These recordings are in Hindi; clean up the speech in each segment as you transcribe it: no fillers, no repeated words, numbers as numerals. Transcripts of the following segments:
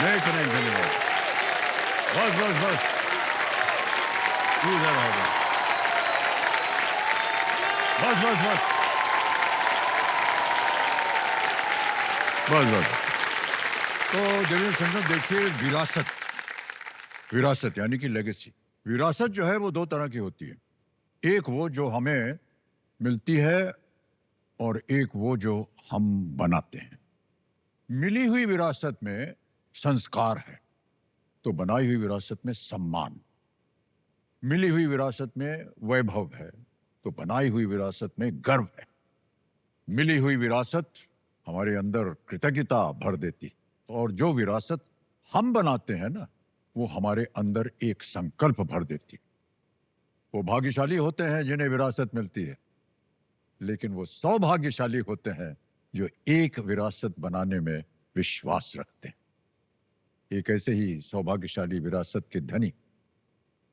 लेकिन धन्यवाद। बस बस बस, तू इधर आ जा। बस बस बस बस बस। तो देवेंद्र संजय, देखिए, विरासत, विरासत यानी कि लेगेसी। विरासत जो है वो दो तरह की होती है। एक वो जो हमें मिलती है और एक वो जो हम बनाते हैं। मिली हुई विरासत में संस्कार है, तो बनाई हुई विरासत में सम्मान। मिली हुई विरासत में वैभव है, तो बनाई हुई विरासत में गर्व है। मिली हुई विरासत हमारे अंदर कृतज्ञता भर देती, और जो विरासत हम बनाते हैं ना, वो हमारे अंदर एक संकल्प भर देती। वो भाग्यशाली होते हैं जिन्हें विरासत मिलती है, लेकिन वो सौभाग्यशाली होते हैं जो एक विरासत बनाने में विश्वास रखते हैं। एक ऐसे ही सौभाग्यशाली विरासत के धनी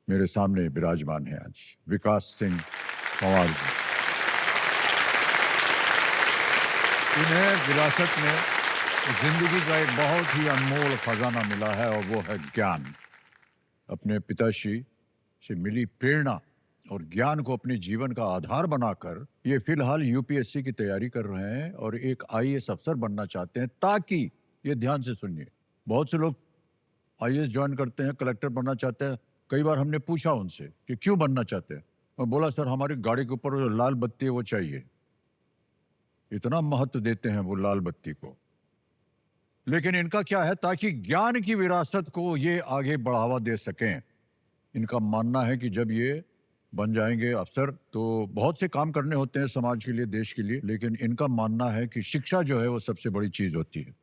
मेरे सामने विराजमान है आज, विकास सिंह पंवार जी। इन्हें विरासत में जिंदगी का एक बहुत ही अनमोल खजाना मिला है, और वो है ज्ञान। अपने पिताश्री से मिली प्रेरणा और ज्ञान को अपने जीवन का आधार बनाकर ये फिलहाल यूपीएससी की तैयारी कर रहे हैं और एक आईएएस अफसर बनना चाहते हैं। ताकि, ये ध्यान से सुनिए, बहुत से लोग आईएएस ज्वाइन करते हैं, कलेक्टर बनना चाहते हैं। कई बार हमने पूछा उनसे कि क्यों बनना चाहते हैं, और बोला सर हमारी गाड़ी के ऊपर जो लाल बत्ती है वो चाहिए। इतना महत्व देते हैं वो लाल बत्ती को। लेकिन इनका क्या है, ताकि ज्ञान की विरासत को ये आगे बढ़ावा दे सकें। इनका मानना है कि जब ये बन जाएंगे अफसर तो बहुत से काम करने होते हैं समाज के लिए, देश के लिए, लेकिन इनका मानना है कि शिक्षा जो है वो सबसे बड़ी चीज होती है।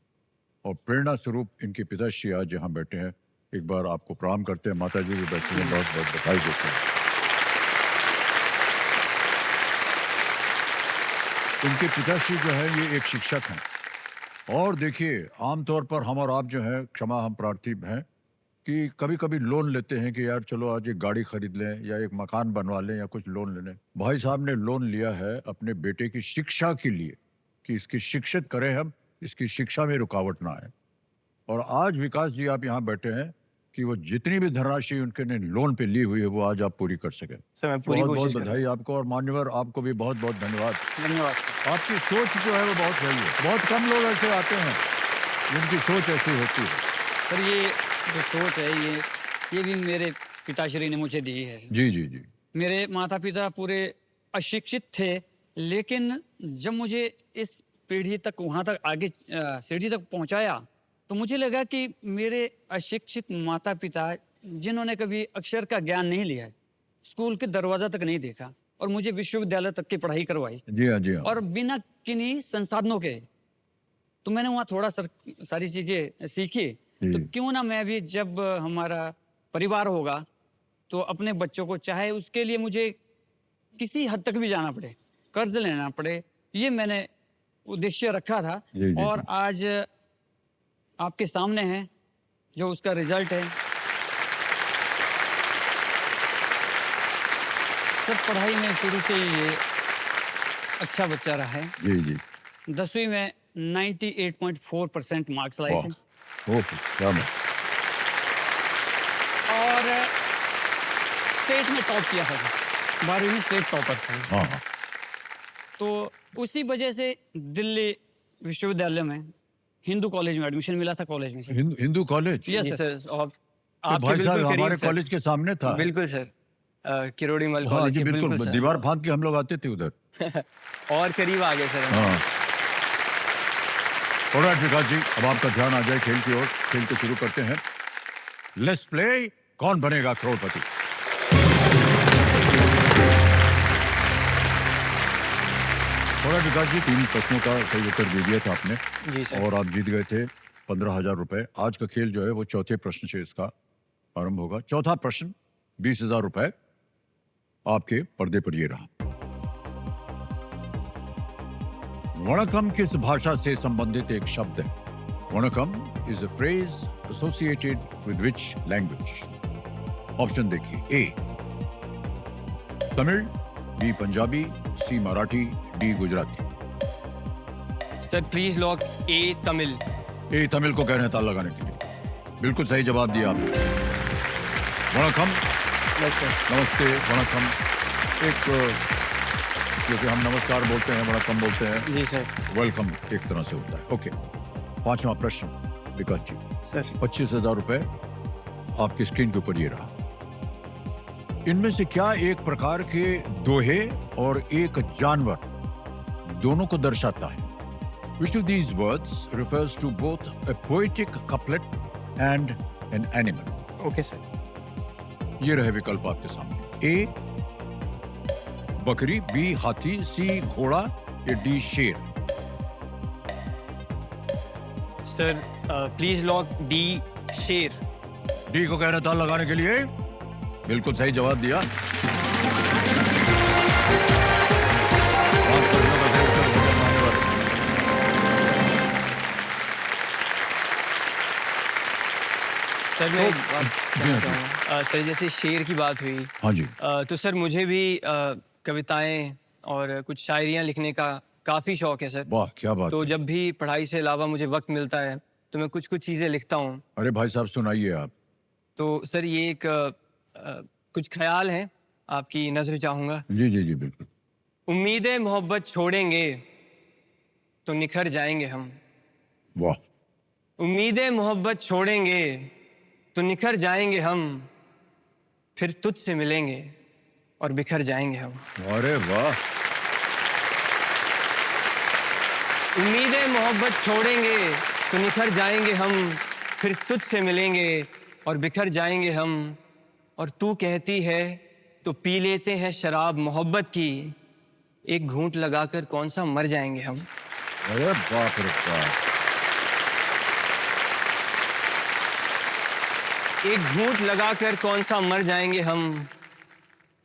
और प्रेरणा स्वरूप इनके पिताश्री आज यहाँ बैठे हैं। एक बार आपको प्रणाम करते हैं, माता जी भी बैठे हैं, बहुत बहुत बधाई देते हैं। इनके पिताश्री जो है ये एक शिक्षक हैं। और देखिए, आमतौर पर हम और आप जो है, क्षमा हम प्रार्थी हैं कि कभी कभी लोन लेते हैं कि यार चलो आज एक गाड़ी खरीद लें या एक मकान बनवा लें या कुछ लोन ले लें। भाई साहब ने लोन लिया है अपने बेटे की शिक्षा के लिए, कि इसकी शिक्षित करें हम, इसकी शिक्षा में रुकावट ना आए। और आज विकास जी आप यहाँ बैठे हैं कि वो जितनी भी धनराशि उनके ने लोन पे ली हुई है वो आज आप पूरी कर सके। सर मैं पूरी बहुत कोशिश बहुत बधाई आपको, और मान्यवर आपको भी बहुत बहुत धन्यवाद। धन्यवाद। आपकी सोच जो है वो बहुत सही है। बहुत कम लोग ऐसे आते हैं जिनकी सोच ऐसी होती है। सर ये जो सोच है ये भी मेरे पिताश्री ने मुझे दी है। जी जी जी। मेरे माता पिता पूरे अशिक्षित थे, लेकिन जब मुझे इस पीढ़ी तक, वहाँ तक आगे सीढ़ी तक पहुँचाया, तो मुझे लगा कि मेरे अशिक्षित माता पिता, जिन्होंने कभी अक्षर का ज्ञान नहीं लिया है, स्कूल के दरवाजा तक नहीं देखा, और मुझे विश्वविद्यालय तक की पढ़ाई करवाई, जी हाँ जी हाँ। और बिना किन्हीं संसाधनों के, तो मैंने वहाँ थोड़ा सारी चीजें सीखी। तो क्यों ना मैं भी, जब हमारा परिवार होगा, तो अपने बच्चों को, चाहे उसके लिए मुझे किसी हद तक भी जाना पड़े, कर्ज लेना पड़े, ये मैंने उद्देश्य रखा था। और आज आपके सामने है जो उसका रिजल्ट है। सब पढ़ाई में शुरू से ही ये अच्छा बच्चा रहा है। जी जी। 10वीं में 98.4% मार्क्स लाए थे। क्या बात। और स्टेट में टॉप किया था, 12वीं में स्टेट टॉपर था। हाँ। तो उसी वजह से दिल्ली विश्वविद्यालय में हिंदू कॉलेज में एडमिशन मिला था। कॉलेज में हिंदू कॉलेज? Yes sir. तो भाई साहब हमारे कॉलेज के सामने था। बिल्कुल सर, किरोड़ी मल हाँ कॉलेज। जी बिल्कुल, दीवार फांक के हम लोग आते थे उधर। और करीब आ गए सर। हाँ। ऑलराइट विकास जी, अब आपका ध्यान आ जाए खेल की ओर। खेल को शुरू करते हैं। लेट्स प्ले कौन बनेगा करोड़पति। ऑलराइट विकास जी, 3 प्रश्नों का सही उत्तर दे दिया था आपने। जी सर। और आप जीत गए थे 15,000 रुपए। आज का खेल जो है वो चौथे प्रश्न से इसका आरंभ होगा। चौथा प्रश्न 20,000 रुपए आपके पर्दे पर ये रहा। वणकम किस भाषा से संबंधित एक शब्द है? Vanakkam is a phrase associated with which language? Option देखिए। A Tamil, B Punjabi, C Marathi, D Gujarati. Sir please lock A Tamil. A Tamil को कह रहे हैं ताला लगाने के लिए। बिल्कुल सही जवाब दिया आपने। वणकम, बस सर। नमस्ते, वणकम। एक जैसे हम नमस्कार बोलते हैं, वणकम बोलते हैं, जी सर। वेलकम एक तरह से होता है। ओके, पांचवा प्रश्न विकास जी। सर 25,000 रुपए आपकी स्क्रीन के ऊपर ये रहा। इनमें से क्या एक प्रकार के दोहे और एक जानवर दोनों को दर्शाता है? Which of these words refers to both a poetic couplet and an animal? Okay sir. ये रहे विकल्प आपके सामने। ए बकरी, बी हाथी, सी घोड़ा या डी शेर। सर प्लीज लॉक डी शेर। डी को कह रहे ताल लगाने के लिए बिल्कुल सही जवाब दिया। पांच प्रश्नों का सही उत्तर हो जाने वाला है। सर मैं एक बात जी कहना हाँ, चाहूँगा। सर जैसे शेर की बात हुई, हाँ जी, तो सर मुझे भी कविताएं और कुछ शायरियाँ लिखने का काफ़ी शौक है सर। वाह क्या बात तो है। जब भी पढ़ाई से अलावा मुझे वक्त मिलता है तो मैं कुछ कुछ चीज़ें लिखता हूँ। अरे भाई साहब सुनाइए आप। तो सर ये एक कुछ ख्याल हैं, आपकी नज़र चाहूँगा। जी जी जी बिल्कुल। उम्मीदें मोहब्बत छोड़ेंगे तो निखर जाएंगे हम। वाह, उम्मीदें मोहब्बत छोड़ेंगे तो निखर जाएंगे हम, फिर तुझसे मिलेंगे और बिखर जाएंगे हम। अरे वाह, उम्मीदें मोहब्बत छोड़ेंगे तो निखर जाएंगे हम, फिर तुझसे मिलेंगे और बिखर जाएंगे हम। और तू कहती है तो पी लेते हैं शराब मोहब्बत की, एक घूंट लगाकर कौन सा मर जाएंगे हम। अरे बाप रे बाप। एक घूंट लगाकर कौन सा मर जाएंगे हम।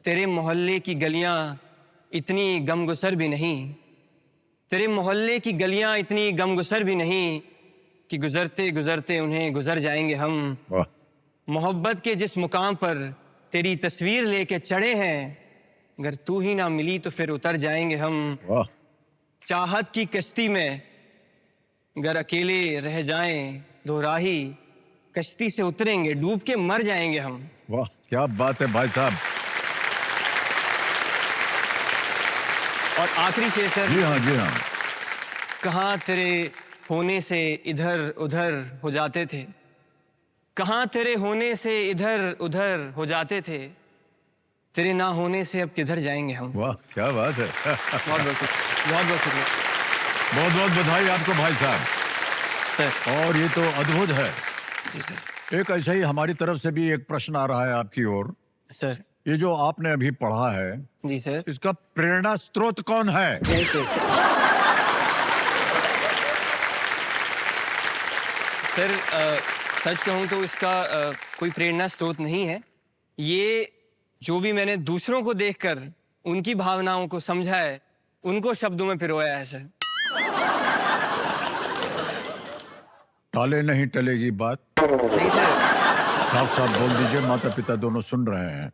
तेरे मोहल्ले की गलियां इतनी गमगुसर भी नहीं, तेरे मोहल्ले की गलियां इतनी गमगुसर भी नहीं कि गुजरते गुजरते उन्हें गुजर जाएंगे हम। वाह, मोहब्बत के जिस मुकाम पर तेरी तस्वीर लेके चढ़े हैं, अगर तू ही ना मिली तो फिर उतर जाएंगे हम। वाह, चाहत की कश्ती में अगर अकेले रह जाएं दो राही, कश्ती से उतरेंगे डूब के मर जाएंगे हम। वाह क्या बात है भाई साहब। और आखिरी शेर सर, जी हाँ, जी हाँ। कहाँ तेरे होने से इधर उधर हो जाते थे, कहाँ तेरे होने से इधर उधर हो जाते थे, तेरे ना होने से अब किधर जाएंगे हम। वाह क्या बात है। बहुत बहुत शुक्रिया, बहुत बहुत शुक्रिया बहुत बहुत बधाई आपको भाई साहब। सर। और ये तो अद्भुत है। जी सर। एक ऐसा ही हमारी तरफ से भी एक प्रश्न आ रहा है आपकी ओर। सर। ये जो आपने अभी पढ़ा है, जी सर। इसका प्रेरणा स्रोत कौन है? नहीं सर। सर सच कहूँ तो इसका कोई प्रेरणा स्रोत नहीं है। ये जो भी मैंने दूसरों को देखकर उनकी भावनाओं को समझा है, उनको शब्दों में पिरोया है सर। टाले नहीं टलेगी बात। नहीं सर। साफ साफ बोल दीजिए, माता पिता दोनों सुन रहे हैं।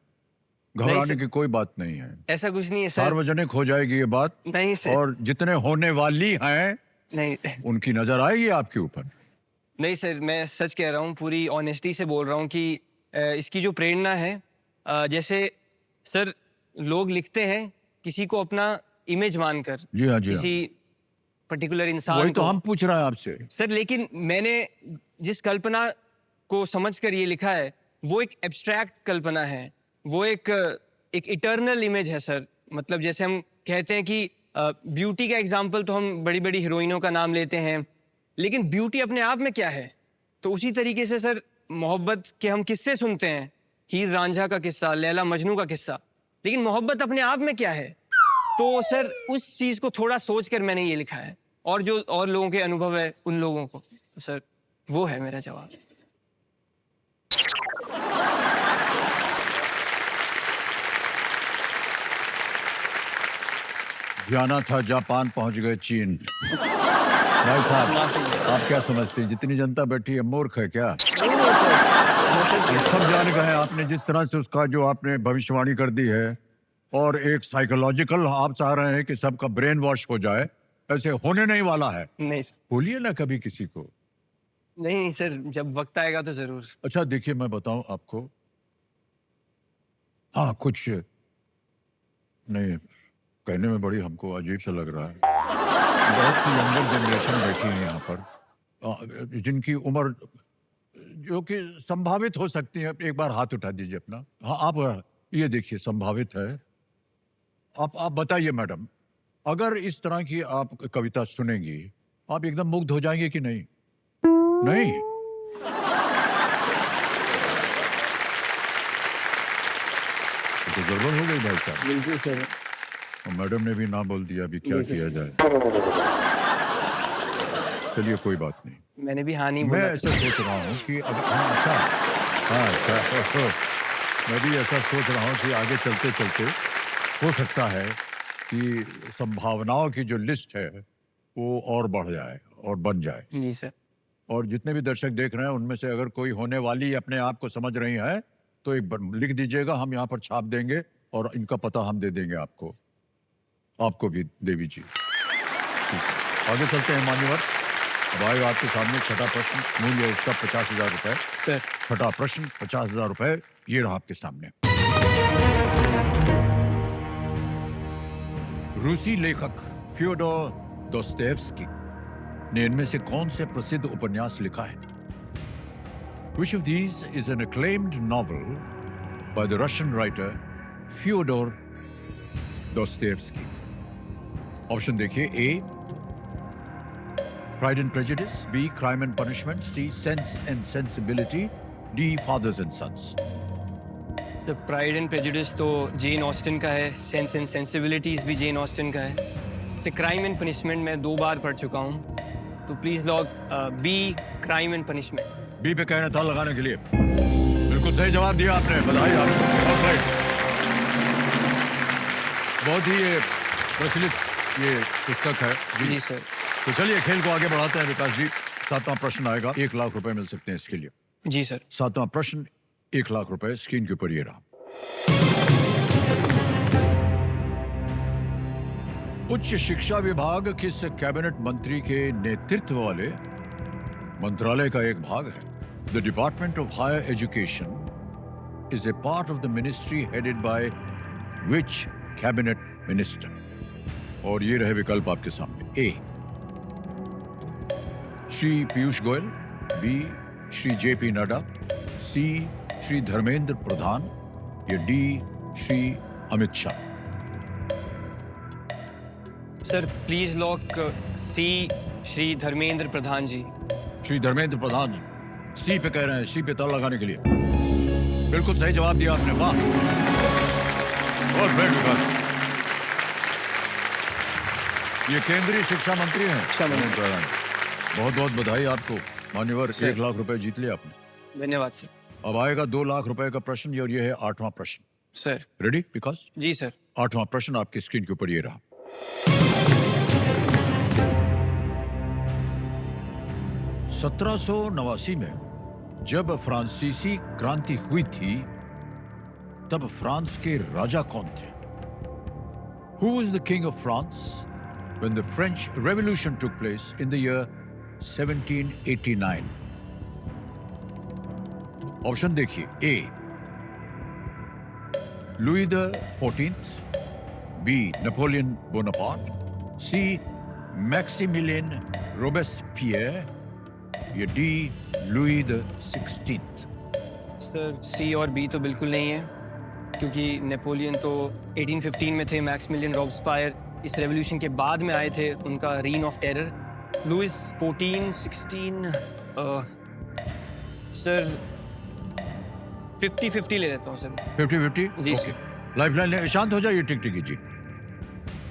घबराने सर। की कोई बात नहीं है। ऐसा कुछ नहीं है सर। सार्वजनिक हो जाएगी ये बात। नहीं सर। और जितने होने वाली हैं नहीं उनकी नजर आएगी आपके ऊपर। नहीं सर, मैं सच कह रहा हूँ, पूरी ऑनेस्टी से बोल रहा हूँ कि इसकी जो प्रेरणा है, जैसे सर लोग लिखते हैं किसी को अपना इमेज मानकर, जी हाँ, जी हाँ। किसी पर्टिकुलर इंसान वही तो को। हम पूछ रहे हैं आपसे। सर लेकिन मैंने जिस कल्पना को समझकर ये लिखा है वो एक एब्स्ट्रैक्ट कल्पना है, वो एक इटर्नल इमेज है सर। मतलब जैसे हम कहते हैं कि ब्यूटी का एग्जाम्पल तो हम बड़ी बड़ी हीरोइनों का नाम लेते हैं, लेकिन ब्यूटी अपने आप में क्या है? तो उसी तरीके से सर मोहब्बत के हम किस्से सुनते हैं, हीर रांझा का किस्सा, लैला मजनू का किस्सा, लेकिन मोहब्बत अपने आप में क्या है? तो सर उस चीज़ को थोड़ा सोच कर मैंने ये लिखा है, और जो और लोगों के अनुभव है उन लोगों को, तो सर वो है मेरा जवाब। जाना था जापान, पहुंच गए चीन। भाई साहब, आप क्या समझते हैं जितनी जनता बैठी है मूर्ख है क्या? सब जान गए आपने जिस तरह से उसका जो आपने भविष्यवाणी कर दी है, और एक साइकोलॉजिकल आप चाह रहे हैं कि सबका ब्रेन वॉश हो जाए, ऐसे होने नहीं वाला है। नहीं सर। बोलिए ना कभी किसी को। नहीं सर, जब वक्त आएगा तो जरूर। अच्छा देखिए, मैं बताऊं आपको, हाँ कुछ नहीं, कहने में बड़ी हमको अजीब सा लग रहा है। बहुत सी यंगर जनरेशन बैठी है यहाँ पर, जिनकी उम्र जो कि संभावित हो सकती है। एक बार हाथ उठा दीजिए अपना। हाँ आप ये देखिए, संभावित है। आप बताइए मैडम, अगर इस तरह की आप कविता सुनेंगी, आप एकदम मुग्ध हो जाएंगे कि नहीं? नहीं? तो गड़बड़ हो गई भाई साहब। बिल्कुल सर। और मैडम ने भी ना बोल दिया, अभी क्या किया जाए। चलिए कोई बात नहीं। मैंने भी हाँ नहीं मैं बोला था। ऐसा सोच रहा हूँ कि अगर हाँ, अच्छा हाँ अच्छा, मैं भी ऐसा सोच रहा हूँ कि आगे चलते चलते हो सकता है कि संभावनाओं की जो लिस्ट है वो और बढ़ जाए और बन जाए। जी सर। और जितने भी दर्शक देख रहे हैं उनमें से अगर कोई होने वाली अपने आप को समझ रही है तो एक बार लिख दीजिएगा, हम यहाँ पर छाप देंगे और इनका पता हम दे देंगे आपको भी देवी जी। ठीक है, आगे चलते हैं मान्यवर। अब आएगा आपके सामने छठा प्रश्न, मूल्य इसका 50,000 रुपए। सर छठा प्रश्न 50,000 रुपए, ये रहा आपके सामने। रूसी लेखक फ्योडोर दोस्तोयेवस्की ने इनमें से कौन से प्रसिद्ध उपन्यास लिखा है? Which of these is an acclaimed novel by the Russian writer Fyodor Dostoevsky? Option देखिए, ए Pride and Prejudice, B Crime and Punishment, C Sense and Sensibility, D Fathers and Sons. Sir, pride and prejudice तो जेन ऑस्टिन का है, सेंस एंड सेंसिबिलिटीज भी जेन ऑस्टिन का है। सर, क्राइम एंड पनिशमेंट मैं 2 बार पढ़ चुका हूँ, तो please lock B crime and punishment. B पे कहना था लगाने के लिए। बिल्कुल सही जवाब दिया आपने, बधाई आपको। Alright. बहुत ही ये प्रचलित ये पुस्तक है जी सर। तो चलिए खेल को आगे बढ़ाते हैं विकास जी। 7वां प्रश्न आएगा, 1 लाख रुपए मिल सकते हैं इसके लिए। जी सर। 7वां प्रश्न 1 लाख रुपए, स्क्रीन के ऊपर ये रहा। उच्च शिक्षा विभाग किस कैबिनेट मंत्री के नेतृत्व वाले मंत्रालय का एक भाग है? The department of higher education is a part of the ministry headed by which cabinet minister? और ये रहे विकल्प आपके सामने। A Shri Piyush Goyal, B Shri JP Nadda, C Shri Dharmendra Pradhan, या D Shri Amit Shah? Sir please lock C Shri Dharmendra Pradhan ji. Shri Dharmendra Pradhan ji C पे कह रहे हैं, सी पे ताला लगाने के लिए। बिल्कुल सही जवाब दिया आपने, वाह। और विकास, ये केंद्रीय शिक्षा मंत्री हैं धर्मेंद्र प्रधान। बहुत बहुत बधाई आपको मान्यवर, 1 लाख रुपए जीत लिया आपने। धन्यवाद सर। अब आएगा 2 लाख रुपए का प्रश्न, और ये है 8वां प्रश्न। Sir ready Vikas? जी सर। 8वां प्रश्न आपकी स्क्रीन के ऊपर ये रहा। 1789 में जब फ्रांसीसी क्रांति हुई थी तब फ्रांस के राजा कौन थे? Who was the king of France when the French Revolution took place in the year 1789? Option देखिए, A Louis the 14th, B Napoleon Bonaparte, C Maximilien Robespierre, या D Louis the 16th? Sir C और बी तो बिल्कुल नहीं है, क्योंकि नेपोलियन तो 1815 में थे, मैक्सिमिलियन रॉबस्पायर इस रेवोल्यूशन के बाद में आए थे, उनका reign of terror. Luis 14, 16, sir 50-50 ले लेता हूँ सर। 50-50? जी ओके, लाइफलाइन ले, शांत हो जाइए टिकटिकी जी।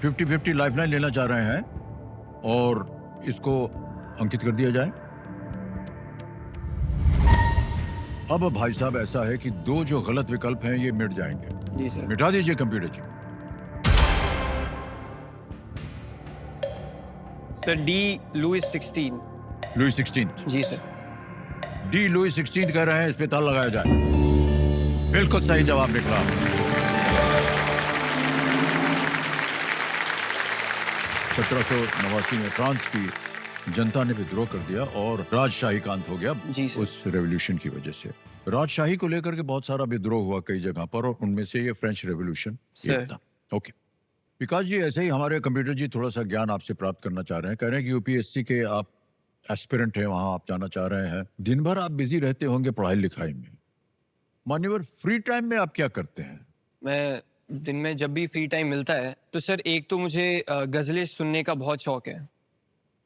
50-50 लाइफलाइन लेना चाह रहे हैं और इसको अंकित कर दिया जाए। अब भाई साहब ऐसा है कि 2 जो गलत विकल्प हैं ये मिट जाएंगे। जी सर। मिटा दीजिए कंप्यूटर जी। Sir D Louis 16। Louis 16th? जी सर। डी लुई 16th कह रहे हैं, इस पे ताला लगाया जाए। बिल्कुल सही जवाब निकला। 1789 में फ्रांस की जनता ने विद्रोह कर दिया और राजशाही का अंत हो गया जी सर। उस रेवोल्यूशन की वजह से। राजशाही को लेकर के बहुत सारा विद्रोह हुआ कई जगह पर और उनमें से ये फ्रेंच रेवोल्यूशन सर। एक था। ओके विकास जी, ऐसे ही हमारे कंप्यूटर जी थोड़ा सा ज्ञान आपसे प्राप्त करना चाह रहे हैं। कह रहे हैं कि यूपीएससी के आप एस्पिरेंट हैं, वहां आप जाना चाह रहे हैं। दिन भर आप बिजी रहते होंगे पढ़ाई लिखाई में, मान्यवर फ्री टाइम में आप क्या करते हैं? मैं दिन में जब भी फ्री टाइम मिलता है तो सर एक तो मुझे गज़लें सुनने का बहुत शौक है।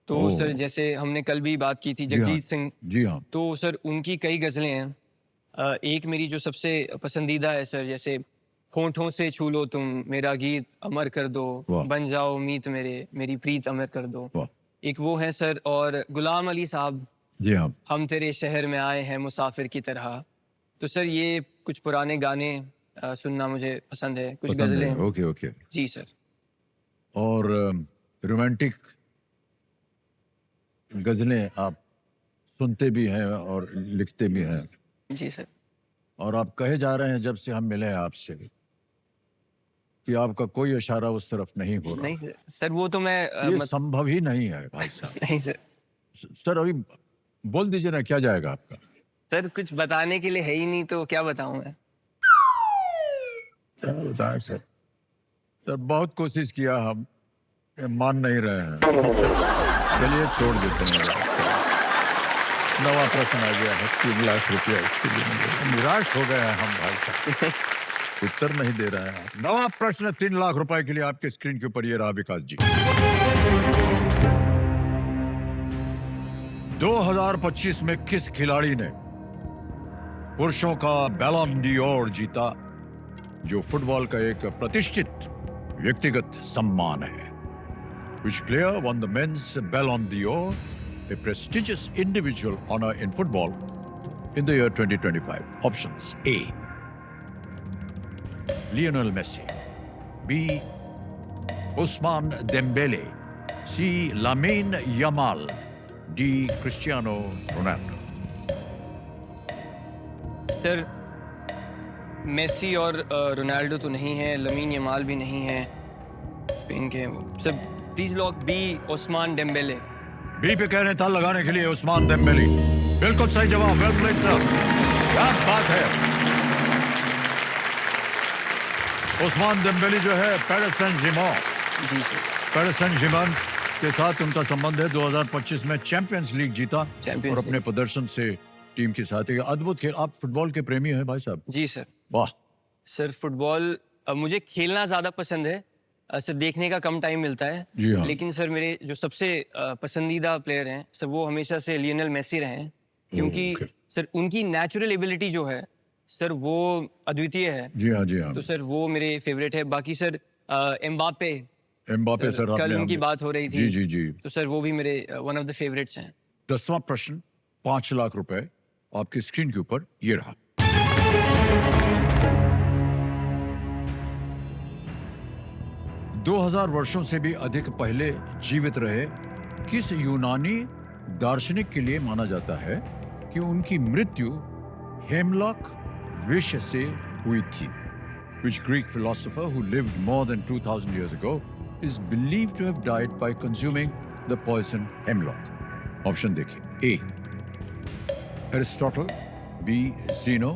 तो ओह। सर जैसे हमने कल भी बात की थी जी हाँ, जगजीत सिंह, जी हाँ। तो सर उनकी कई गज़लें हैं। एक मेरी जो सबसे पसंदीदा है सर, जैसे होठों से छू लो तुम मेरा गीत अमर कर दो, वाह। बन जाओ मीत मेरे मेरी प्रीत अमर कर दो। वाह। एक वो है सर, और गुलाम अली साहब, जी हाँ। हम तेरे शहर में आए हैं मुसाफिर की तरह। तो सर ये कुछ पुराने गाने सुनना मुझे पसंद है, कुछ पसंद है। गज़लें। Okay okay. जी सर। और रोमांटिक गजलें आप सुनते भी हैं और लिखते भी हैं। जी सर। और आप कहे जा रहे हैं जब से हम मिले हैं आपसे कि आपका कोई इशारा उस तरफ नहीं हो रहा। नहीं सर, सर वो तो मैं ये संभव ही नहीं है भाई साहब। नहीं सर। सर अभी बोल दीजिए ना, क्या जाएगा आपका? सर कुछ बताने के लिए है ही नहीं, तो क्या बताऊं मैं। क्या बताएं सर? सर बहुत कोशिश किया, हम ये मान नहीं रहे हैं। चलिए छोड़ देते हैं। नवा प्रश्न आ गया है, 3 लाख रुपया इसके लिए मिलेगा। निराश हो गए हैं हम भाई साहब, उत्तर नहीं दे रहे हैं। नवा प्रश्न 3 लाख रुपए के लिए आपके स्क्रीन के ऊपर ये रहा विकास जी। 2025 में किस खिलाड़ी ने पुरुषों का बैलन डी'ओर जीता, जो फुटबॉल का एक प्रतिष्ठित व्यक्तिगत सम्मान है? Which player won the men's Ballon d'Or, a prestigious individual honor in football, in the year 2025? Options: A. Lionel Messi, B. Ousmane Dembele, C. Lamine Yamal, D. Cristiano Ronaldo. Sir Messi और रोनाल्डो तो नहीं है, लमीन यमाल भी नहीं है, स्पेन के हैं वो। Sir please lock B, Osman Dembele. B पे कह रहे हैं ताल लगाने के लिए उस्मान देम्बेले। बिल्कुल सही जवाब, वेल प्लेड सर, क्या बात है। उस्मान देम्बेले जो है पेरिस सेंट जर्मेन, जी सर। पेरिस सेंट जर्मेन के साथ उनका संबंध है। 2025 में चैंपियंस लीग जीता चैंपियंस और अपने लीग। प्रदर्शन से टीम के साथ एक अद्भुत खेल। आप फुटबॉल के प्रेमी हैं भाई साहब? जी सर। वाह। सर फुटबॉल मुझे खेलना ज़्यादा पसंद है, सर देखने का कम टाइम मिलता है। जी हाँ। लेकिन सर मेरे जो सबसे पसंदीदा प्लेयर हैं सर, वो हमेशा से लियोनेल मेसी रहे हैं, क्योंकि ओके। सर उनकी नेचुरल एबिलिटी जो है सर वो अद्वितीय है। जी हाँ, जी हाँ। तो सर वो मेरे फेवरेट है। बाकी सर एम्बापे, एम्बापे सर, कल आपने उनकी बात हो रही थी। जी जी जी। तो सर वो भी मेरे वन ऑफ द फेवरेट्स हैं। 10वां प्रश्न, 5 लाख रुपए आपकी स्क्रीन के ऊपर ये रहा। दो 2000 वर्षों से भी अधिक पहले जीवित रहे किस यूनानी दार्शनिक के लिए माना जाता है कि उनकी मृत्यु हेमलॉक विष से हुई थी? Which Greek philosopher who lived more than 2000 years ago is believed to have died by consuming the poison hemlock? Option देखिए। A. Aristotle, B. Zeno,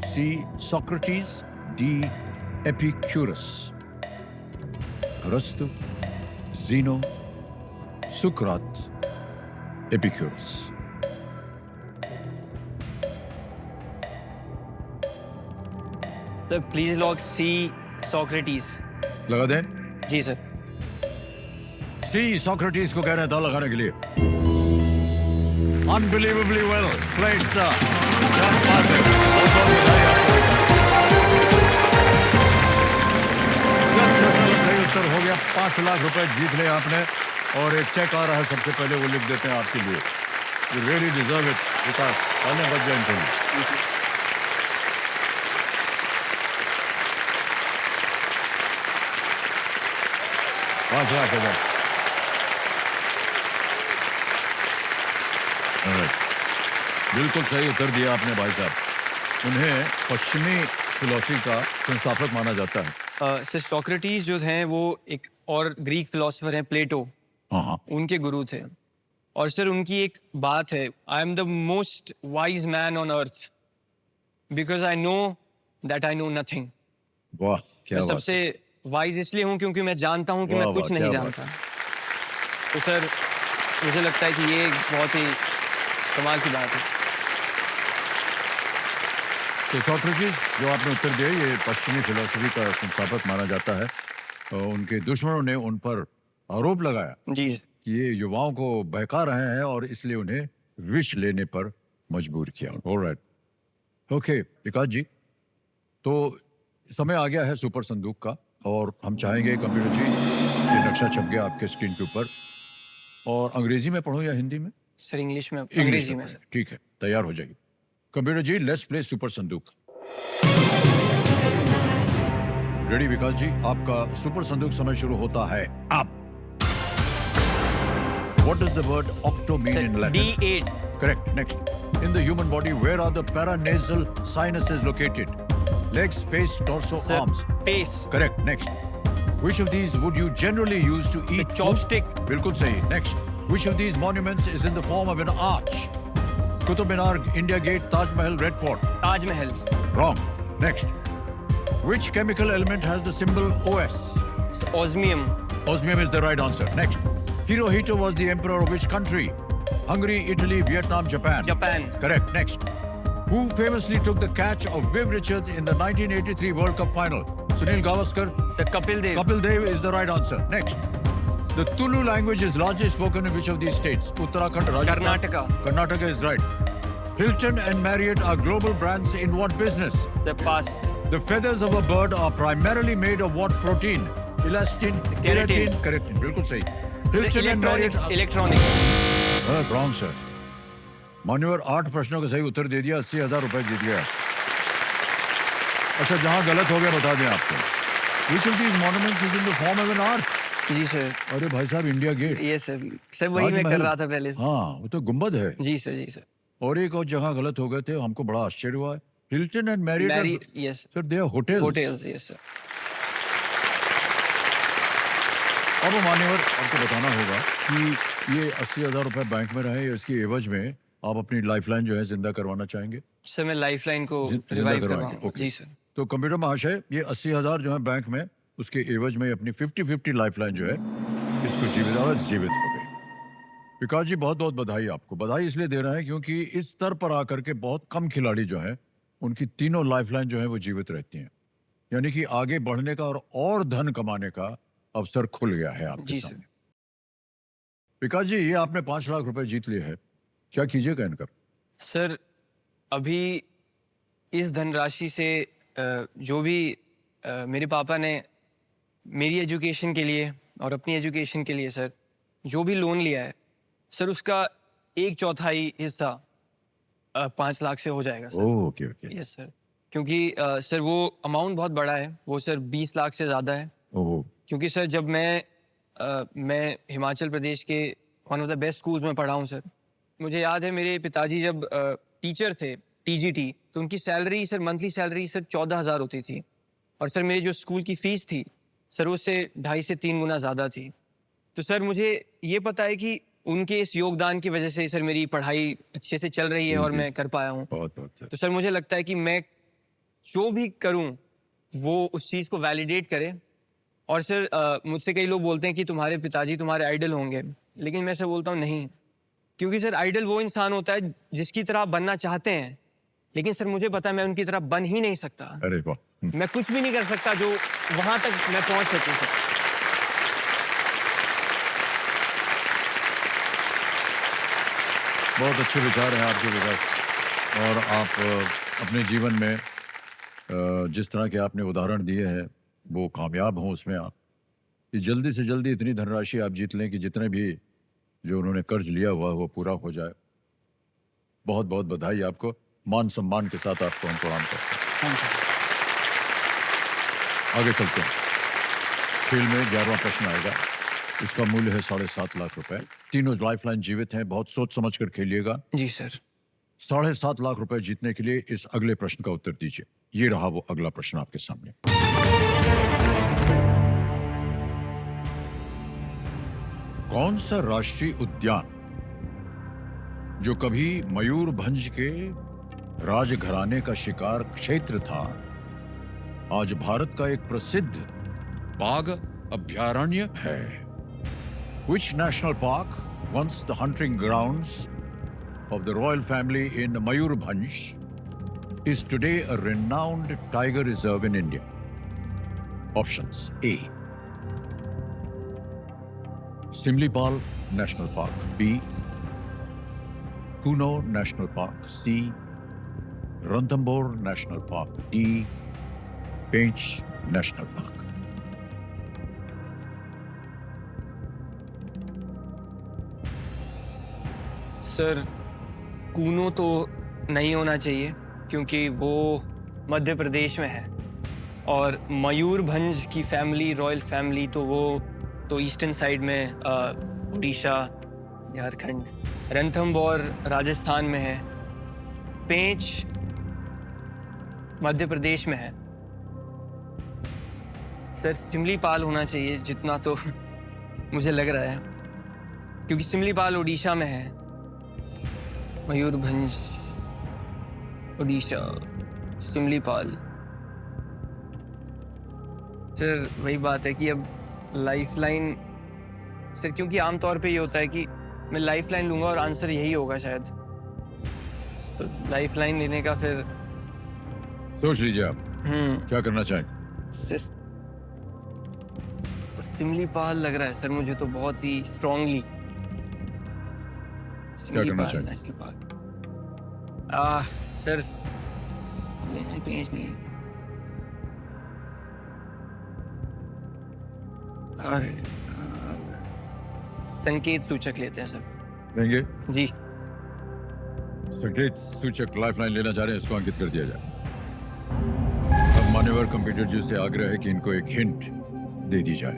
C. Socrates, D. Epicurus. अरस्तु, Zeno, Socrates, Epicurus. Sir please lock C, Socrates. लगा दें? जी सर। सी, सोक्रेटिस को कह रहे हैं दाव लगाने के लिए। अनबिलीवेबली वेल प्लेड सर, क्या बात है। बहुत बहुत बधाई आपको। 10 प्रश्नों का सही उत्तर हो गया, 5 लाख रुपए जीत लिया आपने। और एक चेक आ रहा है, सबसे पहले वो लिख देते हैं आपके लिए। यू रियली डिजर्व इट विकास, पहले बच जाए इनको। 5 लाख रुपए। बिल्कुल सही उत्तर दिया आपने भाई साहब। उन्हें पश्चिमी फिलॉसफी का संस्थापक माना जाता है। सर सोक्रेटिस जो हैं वो एक और ग्रीक फिलोसोफर हैं, प्लेटो, हाँ हाँ। उनके गुरु थे। और सर उनकी एक बात है, I am the most wise man on earth because I know that I know nothing. वाह क्या मैं बात सबसे वाइज इसलिए हूँ क्योंकि मैं जानता हूँ कि वाह, मैं कुछ वाह, नहीं क्या बात जानता। तो सर मुझे लगता है कि ये एक बहुत ही कमाल की बात है। तो सॉक्रेटिस जो आपने उत्तर दिया ये पश्चिमी फिलोसफी का संस्थापक माना जाता है। उनके दुश्मनों ने उन पर आरोप लगाया जी कि ये युवाओं को बहका रहे हैं और इसलिए उन्हें विष लेने पर मजबूर किया। ऑलराइट, ओके विकास जी, तो समय आ गया है सुपर संदूक का और हम चाहेंगे कंप्यूटर जी ये नक्शा छप गया आपके स्क्रीन के ऊपर, और अंग्रेजी में पढ़ूं या हिंदी में? सर, इंग्लिश में, इंग्लिश अंग्रेजी में पढ़ें। सर। ठीक है, तैयार हो जाइए computer ji, let's play super संदूक। रेडी विकास जी, आपका सुपर संदूक समय शुरू होता है अब। What does the word octo mean in Latin? D8 Correct. Next. In the human body, where are the paranasal sinuses located? Legs, face, torso, sir, arms. Face, Correct. Next. Which of these would you generally use to eat? chopstick. food? बिल्कुल सही. Next. Which of these monuments is in the form of an arch? Qutub Minar, India Gate, Taj Mahal, Red Fort. Taj Mahal. Wrong. Next. Which chemical element has the symbol OS? Osmium. Osmium is the right answer. Next. Hirohito was the emperor of which country? Hungary, Italy, Vietnam, Japan. Japan. Correct. Next. Who famously took the catch of Viv Richards in the 1983 World Cup final? Sunil Gavaskar. Sir Kapil Dev. Kapil Dev is the right answer. Next. The Tulu language is largely spoken in which of these states? Uttarakhand, Rajasthan. Karnataka. Karnataka is right. Hilton and Marriott are global brands in what business? Sir pass. The feathers of a bird are primarily made of what protein? Elastin, Keratin. Keratin. बिल्कुल सही. Hilton and Marriott. Electronics, electronics. Wrong sir. मान्यवर 8 प्रश्नों का सही उत्तर दे दिया, 80,000 रुपए जीत गया। अच्छा, जहां गलत हो गया बता दें आपको। Which of these monuments is in the form of an arch? जी सर। अरे भाई साहब, इंडिया गेट। ये सर, सर वही मैं कर रहा था पहले से। हाँ, वो तो गुंबद है। जी सर, जी सर। और एक और जगह गलत हो गए थे, हमको बड़ा आश्चर्य हुआ है। Hilton and Marriott, yes sir they are hotels. Hotels, yes sir. अब मान्यवर आपको बताना होगा कि ये 80,000 रुपए बैंक में रहे, इसकी एवज में आप अपनी लाइफलाइन जो है जिंदा करवाना चाहेंगे? सर मैं लाइफलाइन को जिंदा रिवाइव करवाएंगे, करवाऊंगा। ओके। जी सर। तो कंप्यूटर महाशय, ये 80,000 जो है बैंक में, उसके एवज में अपनी 50-50 लाइफलाइन जो है इसको जीवित हो गई। विकास जी, बहुत बहुत बधाई आपको। बधाई इसलिए दे रहे हैं क्योंकि इस स्तर पर आकर के बहुत कम खिलाड़ी जो है उनकी तीनों लाइफलाइन जो है वो जीवित रहती हैं, यानी कि आगे बढ़ने का और धन कमाने का अवसर खुल गया है आपके जी सर। सामने। विकास जी, ये आपने 5 लाख रुपए जीत लिए हैं, क्या कीजिएगा इनका? सर अभी इस धनराशि से जो भी मेरे पापा ने मेरी एजुकेशन के लिए और अपनी एजुकेशन के लिए सर जो भी लोन लिया है सर, उसका 1/4 हिस्सा 5 लाख से हो जाएगा sir. Okay okay. Yes sir, क्योंकि सर वो अमाउंट बहुत बड़ा है, वो सर 20 लाख से ज़्यादा है। ओह, क्योंकि सर जब मैं हिमाचल प्रदेश के one of the best schools में पढ़ा हूँ सर। मुझे याद है मेरे पिताजी जब टीचर थे टीजीटी, तो उनकी salary sir, monthly salary sir 14,000 होती थी, और सर मेरी जो स्कूल की फ़ीस थी सर उससे 2.5 से 3 गुना ज़्यादा थी। तो सर मुझे ये पता है कि उनके इस योगदान की वजह से सर मेरी पढ़ाई अच्छे से चल रही है और मैं कर पाया हूँ। बहुत बहुत तो सर मुझे लगता है कि मैं जो भी करूँ वो उस चीज़ को वैलिडेट करे। और सर मुझसे कई लोग बोलते हैं कि तुम्हारे पिताजी तुम्हारे आइडल होंगे, लेकिन मैं सर बोलता हूँ नहीं, क्योंकि सर आइडल वो इंसान होता है जिसकी तरह आप बनना चाहते हैं, लेकिन सर मुझे पता है मैं उनकी तरह बन ही नहीं सकता। अरे वाह, मैं कुछ भी नहीं कर सकता जो वहाँ तक मैं पहुँच सकूँ सर। बहुत अच्छे विचार हैं आपके विकास। और आप अपने जीवन में जिस तरह के आपने उदाहरण दिए हैं वो कामयाब हों उसमें आप, कि जल्दी से जल्दी इतनी धनराशि आप जीत लें कि जितने भी जो उन्होंने कर्ज लिया हुआ वो पूरा हो जाए। बहुत बहुत बधाई आपको, मान सम्मान के साथ आपको हम प्रणाम करते हैं। Thank you. आगे चलते हैं। खेल में 11वां प्रश्न आएगा, इसका मूल्य है 7.5 लाख रुपए। तीनों लाइफलाइन जीवित हैं, बहुत सोच समझ कर खेलिएगा। जी सर। 7.5 लाख रुपए जीतने के लिए इस अगले प्रश्न का उत्तर दीजिए। ये रहा वो अगला प्रश्न आपके सामने। कौन सा राष्ट्रीय उद्यान जो कभी मयूरभंज के राजघराने का शिकार क्षेत्र था, आज भारत का एक प्रसिद्ध बाघ अभयारण्य है। Which national park, once the hunting grounds of the royal family in Mayurbhanj, is today a renowned tiger reserve in India? Options: A. Simlipal National Park. B. Kuno National Park. C. Ranthambore National Park. D. Pench National Park. Sir Kuno तो नहीं होना चाहिए क्योंकि वो मध्य प्रदेश में है, और मयूरभंज की फैमिली, रॉयल फैमिली, तो वो तो ईस्टर्न साइड में उड़ीसा, झारखंड। रणथंबोर राजस्थान में है। पेंच मध्य प्रदेश में है। सर सिमलीपाल होना चाहिए जितना तो मुझे लग रहा है, क्योंकि सिमलीपाल उड़ीसा में है। मयूरभंज, उड़ीसा, सिमलीपाल। सर वही बात है कि अब लाइफलाइन, सर क्योंकि आमतौर पे ये होता है कि मैं लाइफलाइन लूंगा और आंसर यही होगा शायद, तो लाइफलाइन लेने का फिर। सोच लीजिए आप क्या करना चाहेंगे। सर सिमलीपाल लग रहा है सर मुझे तो बहुत ही स्ट्रांगली। क्या करना चाहेंगे? National park. सर पेंच नहीं, और संकेत सूचक लेते हैं सर। लेंगे? जी संकेत सूचक लाइफलाइन लेना चाह रहे हैं, इसको अंकित कर दिया जाए। अब मान्यवर कंप्यूटर जी से आग्रह है कि इनको एक हिंट दे दी जाए।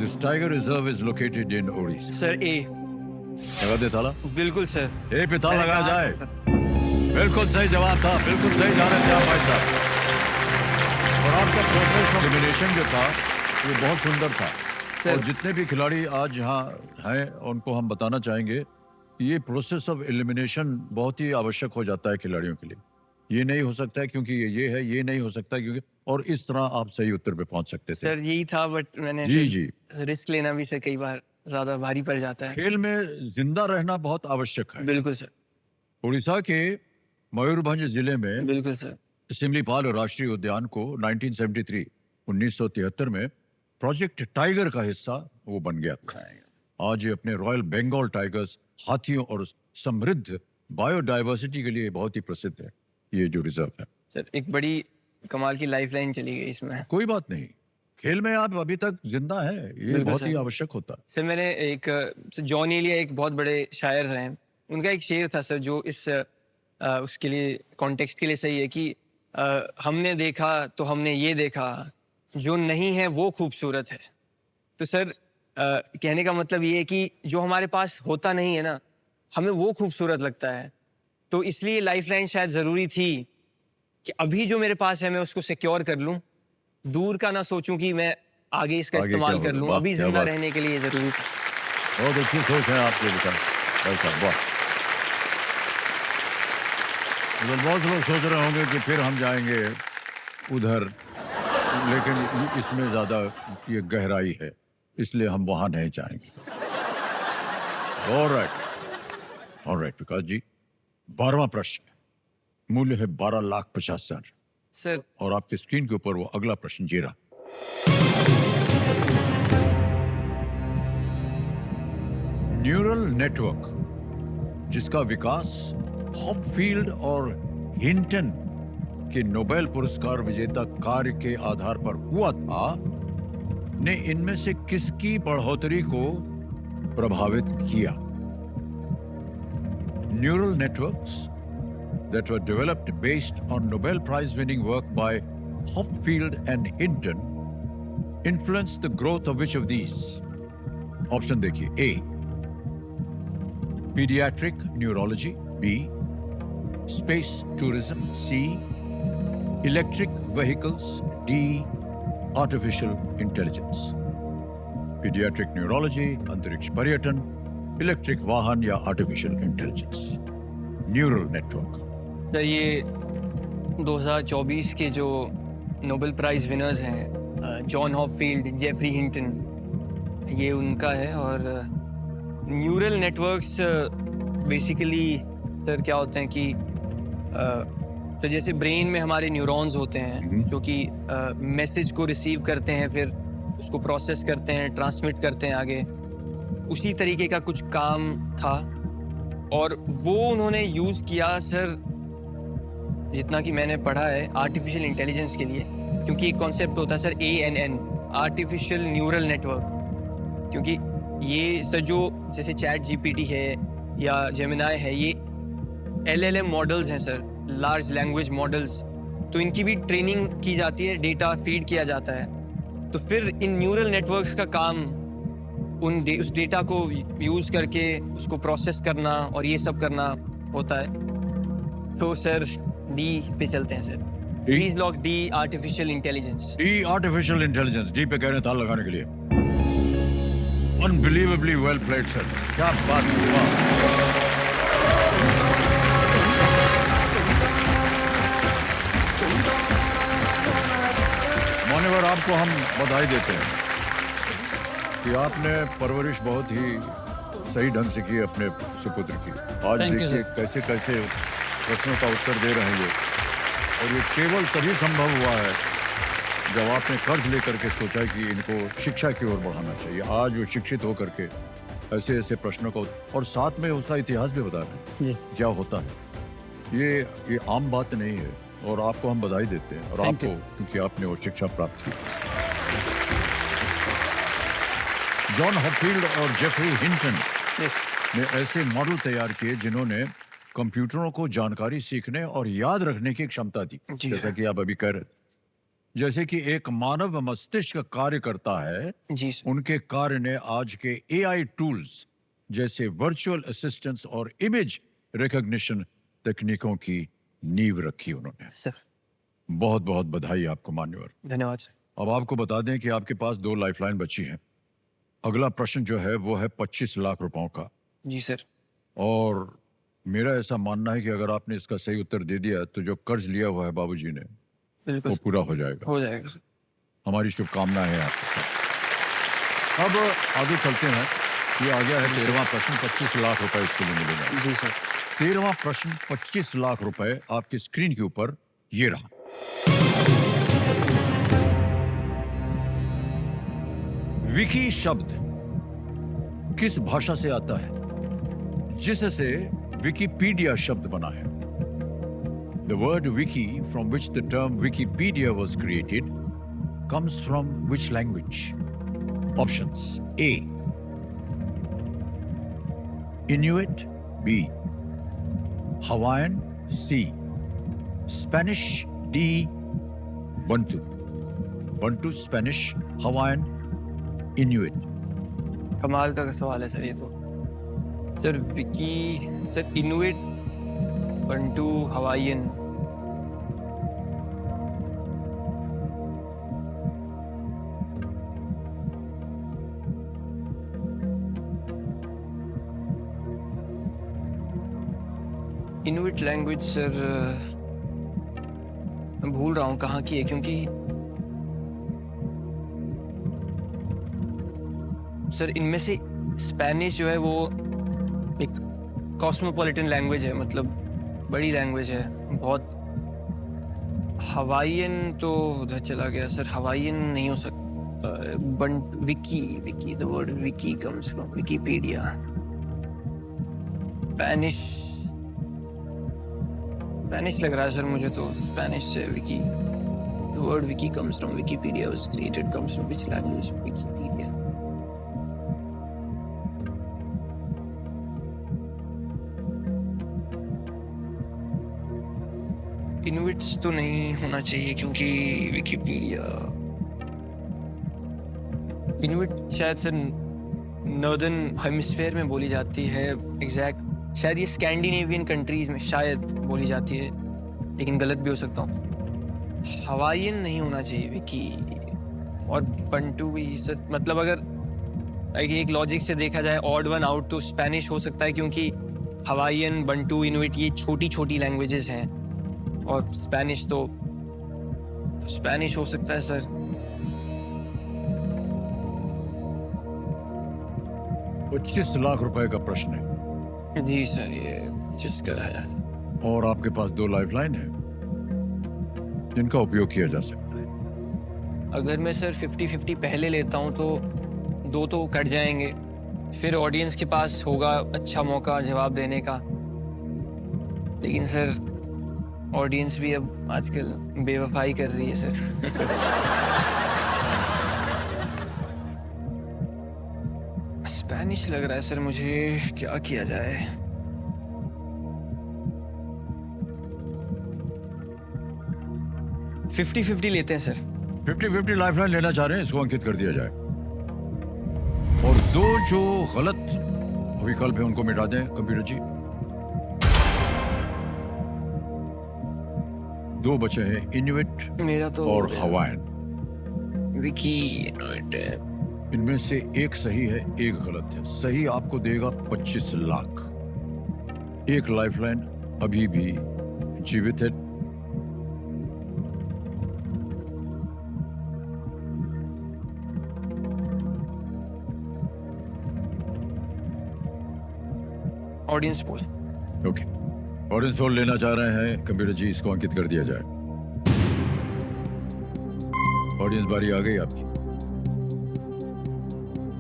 This tiger reserve is located in Odisha. Sir A. लगा दे ताला? बिल्कुल सर। ए पे ताला लगाया जाए। सर बिल्कुल सही जवाब था, बिल्कुल सही जा रहे थे आप भाई साहब। और आपका प्रोसेस ऑफ एलिमिनेशन जो था ये बहुत सुंदर था। सर। और जितने भी खिलाड़ी आज यहाँ हैं उनको हम बताना चाहेंगे कि ये प्रोसेस ऑफ एलिमिनेशन बहुत ही आवश्यक हो जाता है खिलाड़ियों के लिए। ये नहीं हो सकता है क्योंकि ये है, ये नहीं हो सकता क्योंकि, और इस तरह आप सही उत्तर पे पहुंच सकते थे। सर यही था, बट मैंने जी। रिस्क लेना भी सर कई बार ज्यादा भारी पड़ जाता है। खेल में जिंदा रहना बहुत आवश्यक है। बिल्कुल सर। उड़ीसा के मयूरभंज जिले में बिल्कुल सर। सिमलीपाल राष्ट्रीय उद्यान को 1973 में प्रोजेक्ट टाइगर का हिस्सा वो बन गया था। आज ये अपने रॉयल बंगाल टाइगर्स, हाथियों और समृद्ध बायोडायवर्सिटी के लिए बहुत ही प्रसिद्ध है ये जो रिजर्व है। सर एक बड़ी कमाल की लाइफलाइन चली गई इसमें। कोई बात नहीं, खेल में आप अभी तक जिंदा है, ये बिल्कुल बहुत ही सर। आवश्यक होता है। सर मैंने एक जॉन एलिया एक बहुत बड़े शायर रहे हैं, उनका एक शेर था सर जो इस उसके लिए कॉन्टेक्स्ट के लिए सही है कि हमने देखा तो हमने ये देखा, जो नहीं है वो खूबसूरत है। तो सर कहने का मतलब ये है कि जो हमारे पास होता नहीं है ना, हमें वो खूबसूरत लगता है। तो इसलिए लाइफलाइन शायद ज़रूरी थी कि अभी जो मेरे पास है मैं उसको सिक्योर कर लूं, दूर का ना सोचूं कि मैं आगे इसका आगे इस्तेमाल क्या कर होगा? लूं। वाह, अभी क्या जिंदा बात। रहने के लिए ज़रूरी था। बहुत अच्छी सोच है आपके बेटा भाई साहब, वाह। मतलब बहुत लोग सोच रहे होंगे कि फिर हम जाएंगे उधर, लेकिन इसमें ज्यादा ये गहराई है, इसलिए हम वहां नहीं जाएंगे। ऑलराइट विकास जी, 12वां प्रश्न मूल्य है 12,50,000 सर और आपके स्क्रीन के ऊपर वो अगला प्रश्न जी रहा। न्यूरल नेटवर्क जिसका विकास हॉपफील्ड और हिंटन के नोबेल पुरस्कार विजेता कार्य के आधार पर हुआ था, ने इनमें से किसकी बढ़ोतरी को प्रभावित किया? Neural networks that were developed based on Nobel Prize winning work by Hopfield and Hinton influenced the growth of which of these? Option देखिए, A. Pediatric neurology. B. Space tourism. C. Electric vehicles. D. Artificial intelligence. Pediatric neurology, अंतरिक्ष पर्यटन, इलेक्ट्रिक वाहन या artificial intelligence, neural network? Sir ये 2024 के जो नोबेल प्राइज विनर्स हैं, जॉन हॉपफील्ड, जेफरी हिंटन, ये उनका है। और न्यूरल नेटवर्क्स बेसिकली सर क्या होते हैं कि तो जैसे ब्रेन में हमारे न्यूरॉन्स होते हैं जो कि मैसेज को रिसीव करते हैं, फिर उसको प्रोसेस करते हैं, ट्रांसमिट करते हैं आगे, उसी तरीके का कुछ काम था। और वो उन्होंने यूज़ किया सर, जितना कि मैंने पढ़ा है, आर्टिफिशियल इंटेलिजेंस के लिए। क्योंकि एक कॉन्सेप्ट होता है sir ANN, artificial neural network. क्योंकि ये सर जो जैसे चैट GPT है या जेमिनाई है, ये LLM मॉडल्स हैं सर, लार्ज लैंग्वेज मॉडल्स। तो इनकी भी ट्रेनिंग की जाती है, डेटा फीड किया जाता है। तो फिर इन न्यूरल नेटवर्क्स का काम उस डेटा को यूज़ करके उसको प्रोसेस करना और ये सब करना होता है। तो सर D पे चलते हैं sir. Please lock D, artificial intelligence. D artificial intelligence, D पे कह रहे हैं ताल लगाने के लिए। अनबिलीवेबली वेल प्लेड सर, क्या बात हुआ। मान्यवर, आपको हम बधाई देते हैं कि आपने परवरिश बहुत ही सही ढंग से की अपने सुपुत्र की। आज Thank you, देखिए sir. कैसे कैसे प्रश्नों का उत्तर दे रहे हैं ये, और ये केवल तभी संभव हुआ है जब आपने कर्ज लेकर के सोचा कि इनको शिक्षा की ओर बढ़ाना चाहिए। आज वो शिक्षित होकर के ऐसे ऐसे प्रश्नों को, और साथ में उसका इतिहास भी बता रहे हैं जी क्या होता है। ये आम बात नहीं है, और आपको हम बधाई देते हैं। और Thank आपको you. क्योंकि आपने वो शिक्षा प्राप्त की। जॉन हॉपफील्ड और जेफरी हिंटन यस ने ऐसे मॉडल तैयार किए जिन्होंने कंप्यूटरों को जानकारी सीखने और याद रखने की क्षमता दी, जी जैसा हाँ। कि आप अभी कह रहे थे। जैसे कि एक मानव मस्तिष्क कार्य करता है, जी सर। उनके कार्य ने आज के AI टूल्स जैसे वर्चुअल असिस्टेंट्स और इमेज रिकॉग्निशन तकनीकों की नींव रखी उन्होंने। सर बहुत बहुत बधाई आपको मान्यवर। धन्यवाद सर। अब आपको बता दें कि आपके पास 2 लाइफलाइन बची हैं। अगला प्रश्न जो है वो है 25 लाख रुपयों का, जी सर। और मेरा ऐसा मानना है कि अगर आपने इसका सही उत्तर दे दिया तो जो कर्ज लिया हुआ है बाबूजी ने, बिल्कुल वो सर, पूरा हो जाएगा। हो जाएगा सर। हमारी शुभकामनाएं हैं आपके साथ। अब आगे चलते हैं। ये आ गया है 13वां प्रश्न, 25 लाख रुपए इसके लिए मिलेगा। जी सर। 13वां प्रश्न 25 लाख रुपए आपकी स्क्रीन के ऊपर ये रहा। विकी शब्द किस भाषा से आता है जिससे विकिपीडिया शब्द बना है? The word wiki, from which the term Wikipedia was created, comes from which language? Options: A, Inuit; B, Hawaiian; C, Spanish; D, Bantu. Bantu, Spanish, Hawaiian, Inuit. कमाल का सवाल है सर ये तो। Sir Vicky, sir Inuit, Bantu, Hawaiian. Inuit language sir, मैं भूल रहा हूँ कहाँ की है, क्योंकि सर इनमें से स्पेनिश जो है वो एक कॉस्मोपॉलिटन लैंग्वेज है, मतलब बड़ी लैंग्वेज है बहुत। हवाईयन तो उधर चला गया सर, हवाईयन नहीं हो सकता। But wiki, wiki, the word wiki comes from Wikipedia. Spanish, Spanish लग रहा है सर मुझे तो, स्पेनिश से wiki. The word wiki comes from Wikipedia, was created, comes from which language? Wikipedia. Inuits तो नहीं होना चाहिए क्योंकि विकिपीडिया, इनुइट शायद से नॉर्दर्न हेमिस्फेयर में बोली जाती है। एग्जैक्ट शायद ये स्कैंडिनेवियन कंट्रीज में शायद बोली जाती है, लेकिन गलत भी हो सकता हूँ। हवाईयन नहीं होना चाहिए विकी, और बंटू भी सर, मतलब अगर एक लॉजिक से देखा जाए ऑड वन आउट तो स्पेनिश हो सकता है, क्योंकि हवाईयन, बंटू, इनुइट ये छोटी छोटी लैंग्वेजेस हैं, और स्पेनिश तो स्पेनिश हो सकता है सर। 25 लाख रुपए का प्रश्न है जी सर, ये जिसका है। और आपके पास 2 लाइफलाइन है जिनका उपयोग किया जा सकता है। अगर मैं सर 50-50 पहले लेता हूँ तो 2 तो कट जाएंगे, फिर ऑडियंस के पास होगा अच्छा मौका जवाब देने का। लेकिन सर ऑडियंस भी अब आजकल बेवफाई कर रही है सर। स्पेनिश लग रहा है सर मुझे, क्या किया जाए? फिफ्टी 50 लेते हैं सर। 50-50 लाइफलाइन लेना चाह रहे हैं, इसको अंकित कर दिया जाए। और 2 जो गलत विकल्प है उनको मिटा दें कंप्यूटर जी। 2 बचे हैं, इनुइट मेरा तो और हवाईन। विकी इनुइट है। इनमें से एक सही है, एक गलत है। सही आपको देगा 25 लाख। एक लाइफलाइन अभी भी जीवित है। Audience poll. ओके, ऑरेंज पोल लेना चाह रहे हैं कंप्यूटर जी, इसको अंकित कर दिया जाए। ऑडियंस बारी आ गई आपकी।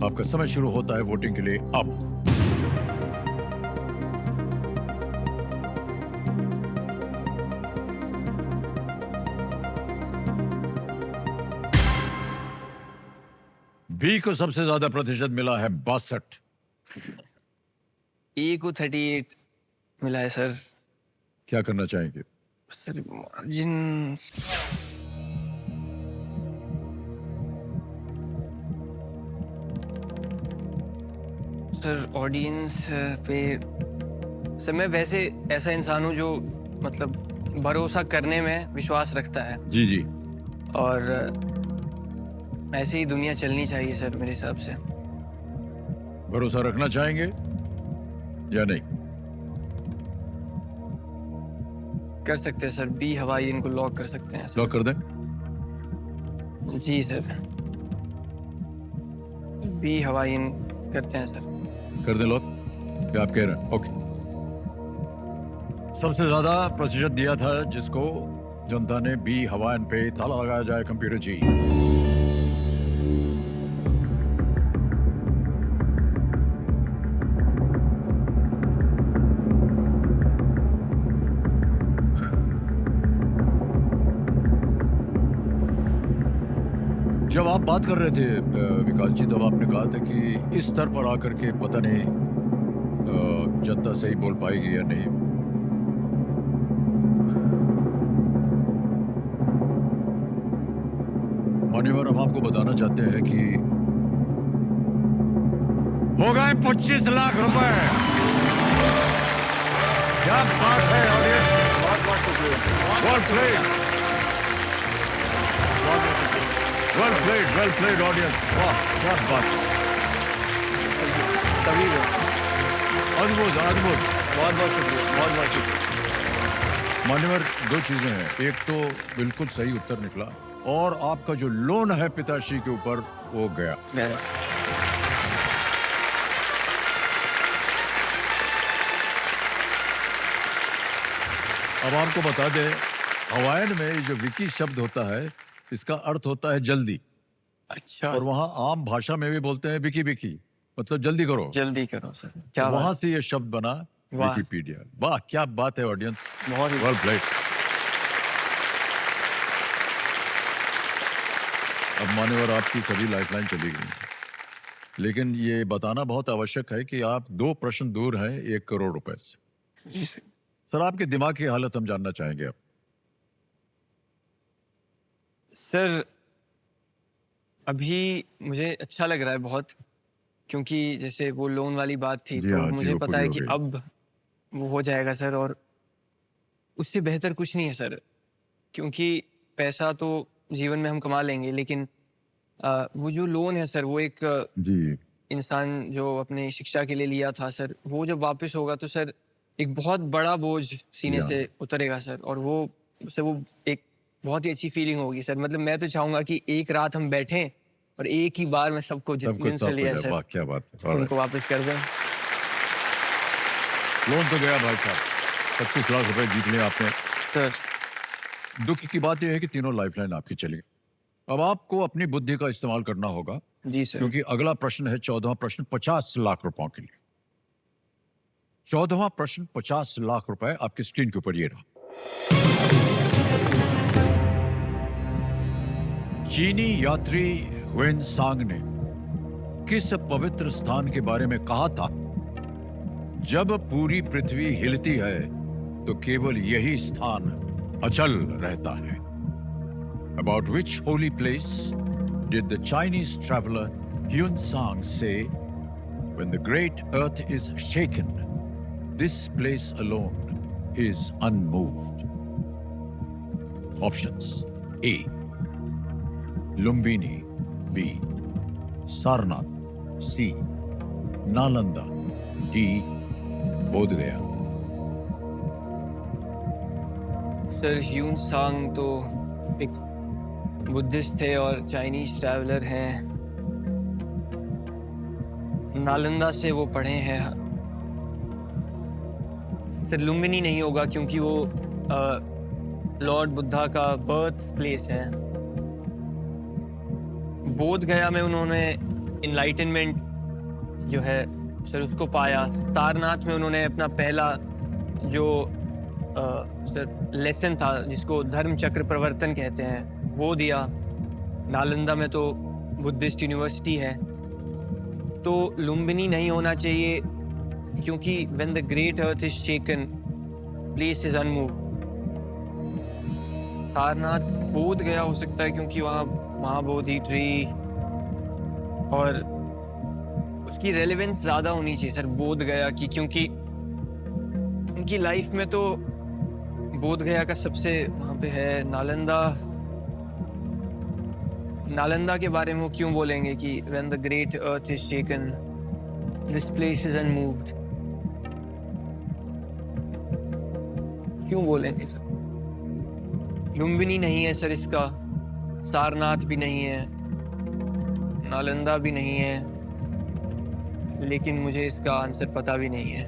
आपका समय शुरू होता है वोटिंग के लिए अब। बी को सबसे ज्यादा प्रतिशत मिला है 62। ए को 38 मिला है सर। क्या करना चाहेंगे? सर मार्जिन सर ऑडियंस पे। सर मैं वैसे ऐसा इंसान हूँ जो मतलब भरोसा करने में विश्वास रखता है, जी जी। और ऐसे ही दुनिया चलनी चाहिए सर मेरे हिसाब से। भरोसा रखना चाहेंगे या नहीं? कर सकते हैं सर, बी हवाई इनको लॉक कर सकते हैं सर। लॉक कर दें? जी सर, बी हवाई इन करते हैं सर। कर दें लॉक? क्या आप कह रहे हैं? ओके। सबसे ज्यादा प्रतिशत दिया था जिसको जनता ने बी हवाईन पे ताला लगाया जाए कंप्यूटर जी। जब आप बात कर रहे थे विकास जी, तब आपने कहा था कि इस स्तर पर आकर के पता नहीं जनता सही बोल पाएगी या नहीं। मान्यवर, हम आपको बताना चाहते हैं कि हो गए 25 लाख रुपए। क्या बात है ऑडियंस, बहुत बहुत शुक्रिया। Well played, well played audience. वाह क्या बात, तभी अद्भुत अद्भुत। बहुत बहुत शुक्रिया, बहुत बहुत शुक्रिया। मान्यवर, 2 चीजें हैं। एक तो बिल्कुल सही उत्तर निकला, और आपका जो लोन है पिताश्री के ऊपर वो गया। अब आपको बता दें, हवाईन में जो विकी शब्द होता है इसका अर्थ होता है जल्दी, अच्छा, और वहाँ आम भाषा में भी बोलते हैं विकी विकी, मतलब जल्दी करो। जल्दी करो सर। क्या वहां बात, से ये शब्द बना वाह। विकिपीडिया। वाह क्या बात है ऑडियंस, बहुत ही वेल प्लेड। अब मान्यवर, आपकी सभी लाइफलाइन चली गई, लेकिन ये बताना बहुत आवश्यक है कि आप 2 प्रश्न दूर हैं 1 करोड़ रुपए से। जी सर। सर, आपकी दिमाग की हालत हम जानना चाहेंगे अब। सर अभी मुझे अच्छा लग रहा है बहुत, क्योंकि जैसे वो लोन वाली बात थी, जी तो हाँ, जी, मुझे वो पता पूरी है हो कि गई। अब वो हो जाएगा सर, और उससे बेहतर कुछ नहीं है सर। क्योंकि पैसा तो जीवन में हम कमा लेंगे, लेकिन वो जो लोन है सर, वो एक जी इंसान जो अपने शिक्षा के लिए लिया था सर, वो जब वापस होगा तो सर एक बहुत बड़ा बोझ सीने या। से उतरेगा सर, और वो एक बहुत ही अच्छी फीलिंग होगी सर। मतलब मैं तो चाहूँगा कि एक रात हम बैठें और एक ही बार में सबको सब कुछ जितने से साफ हो लिया जाए। सर वाह, क्या बात है। उनको वापस कर दें। लोन तो गया भाई साहब, 25 लाख रुपए जीत लिए आपने। सर दुख की बात यह है कि तीनों लाइफलाइन आपकी चली। अब आपको अपनी बुद्धि का इस्तेमाल करना होगा, जी सर। क्योंकि अगला प्रश्न है 14वां प्रश्न 50 लाख रुपयों के लिए। 14वां प्रश्न 50 लाख रुपए आपकी स्क्रीन के ऊपर ये रहा। चीनी यात्री हुएन सांग ने किस पवित्र स्थान के बारे में कहा था? जब पूरी पृथ्वी हिलती है तो केवल यही स्थान अचल रहता है। About which holy place did the Chinese traveler Hyun Sang say, when the great earth is shaken, this place alone is unmoved? Options: A. Lumbini, B. Sarnath, C. Nalanda, D. बोध गया। सर ह्यून सांग तो एक बुद्धिस्ट थे और चाइनीज ट्रैवलर हैं। नालंदा से वो पढ़े हैं। सर लुम्बिनी नहीं होगा क्योंकि वो लॉर्ड बुद्धा का बर्थ प्लेस है। बोध गया में उन्होंने इनलाइटनमेंट जो है सर उसको पाया। सारनाथ में उन्होंने अपना पहला जो सर लेसन था जिसको धर्म चक्र प्रवर्तन कहते हैं वो दिया। नालंदा में तो बुद्धिस्ट यूनिवर्सिटी है। तो लुम्बिनी नहीं होना चाहिए क्योंकि when the great earth is shaken place is unmove. Sarnath Bodh Gaya हो सकता है क्योंकि वहाँ महाबोधि ट्री और उसकी रेलेवेंस ज़्यादा होनी चाहिए सर बोध गया की, क्योंकि उनकी लाइफ में तो बोध गया का सबसे वहाँ पे है। नालंदा के बारे में वो क्यों बोलेंगे कि when the great earth is shaken this place is unmoved, क्यों बोलेंगे सर? लुम्बिनी नहीं है सर इसका, सारनाथ भी नहीं है, नालंदा भी नहीं है, लेकिन मुझे इसका आंसर पता भी नहीं है।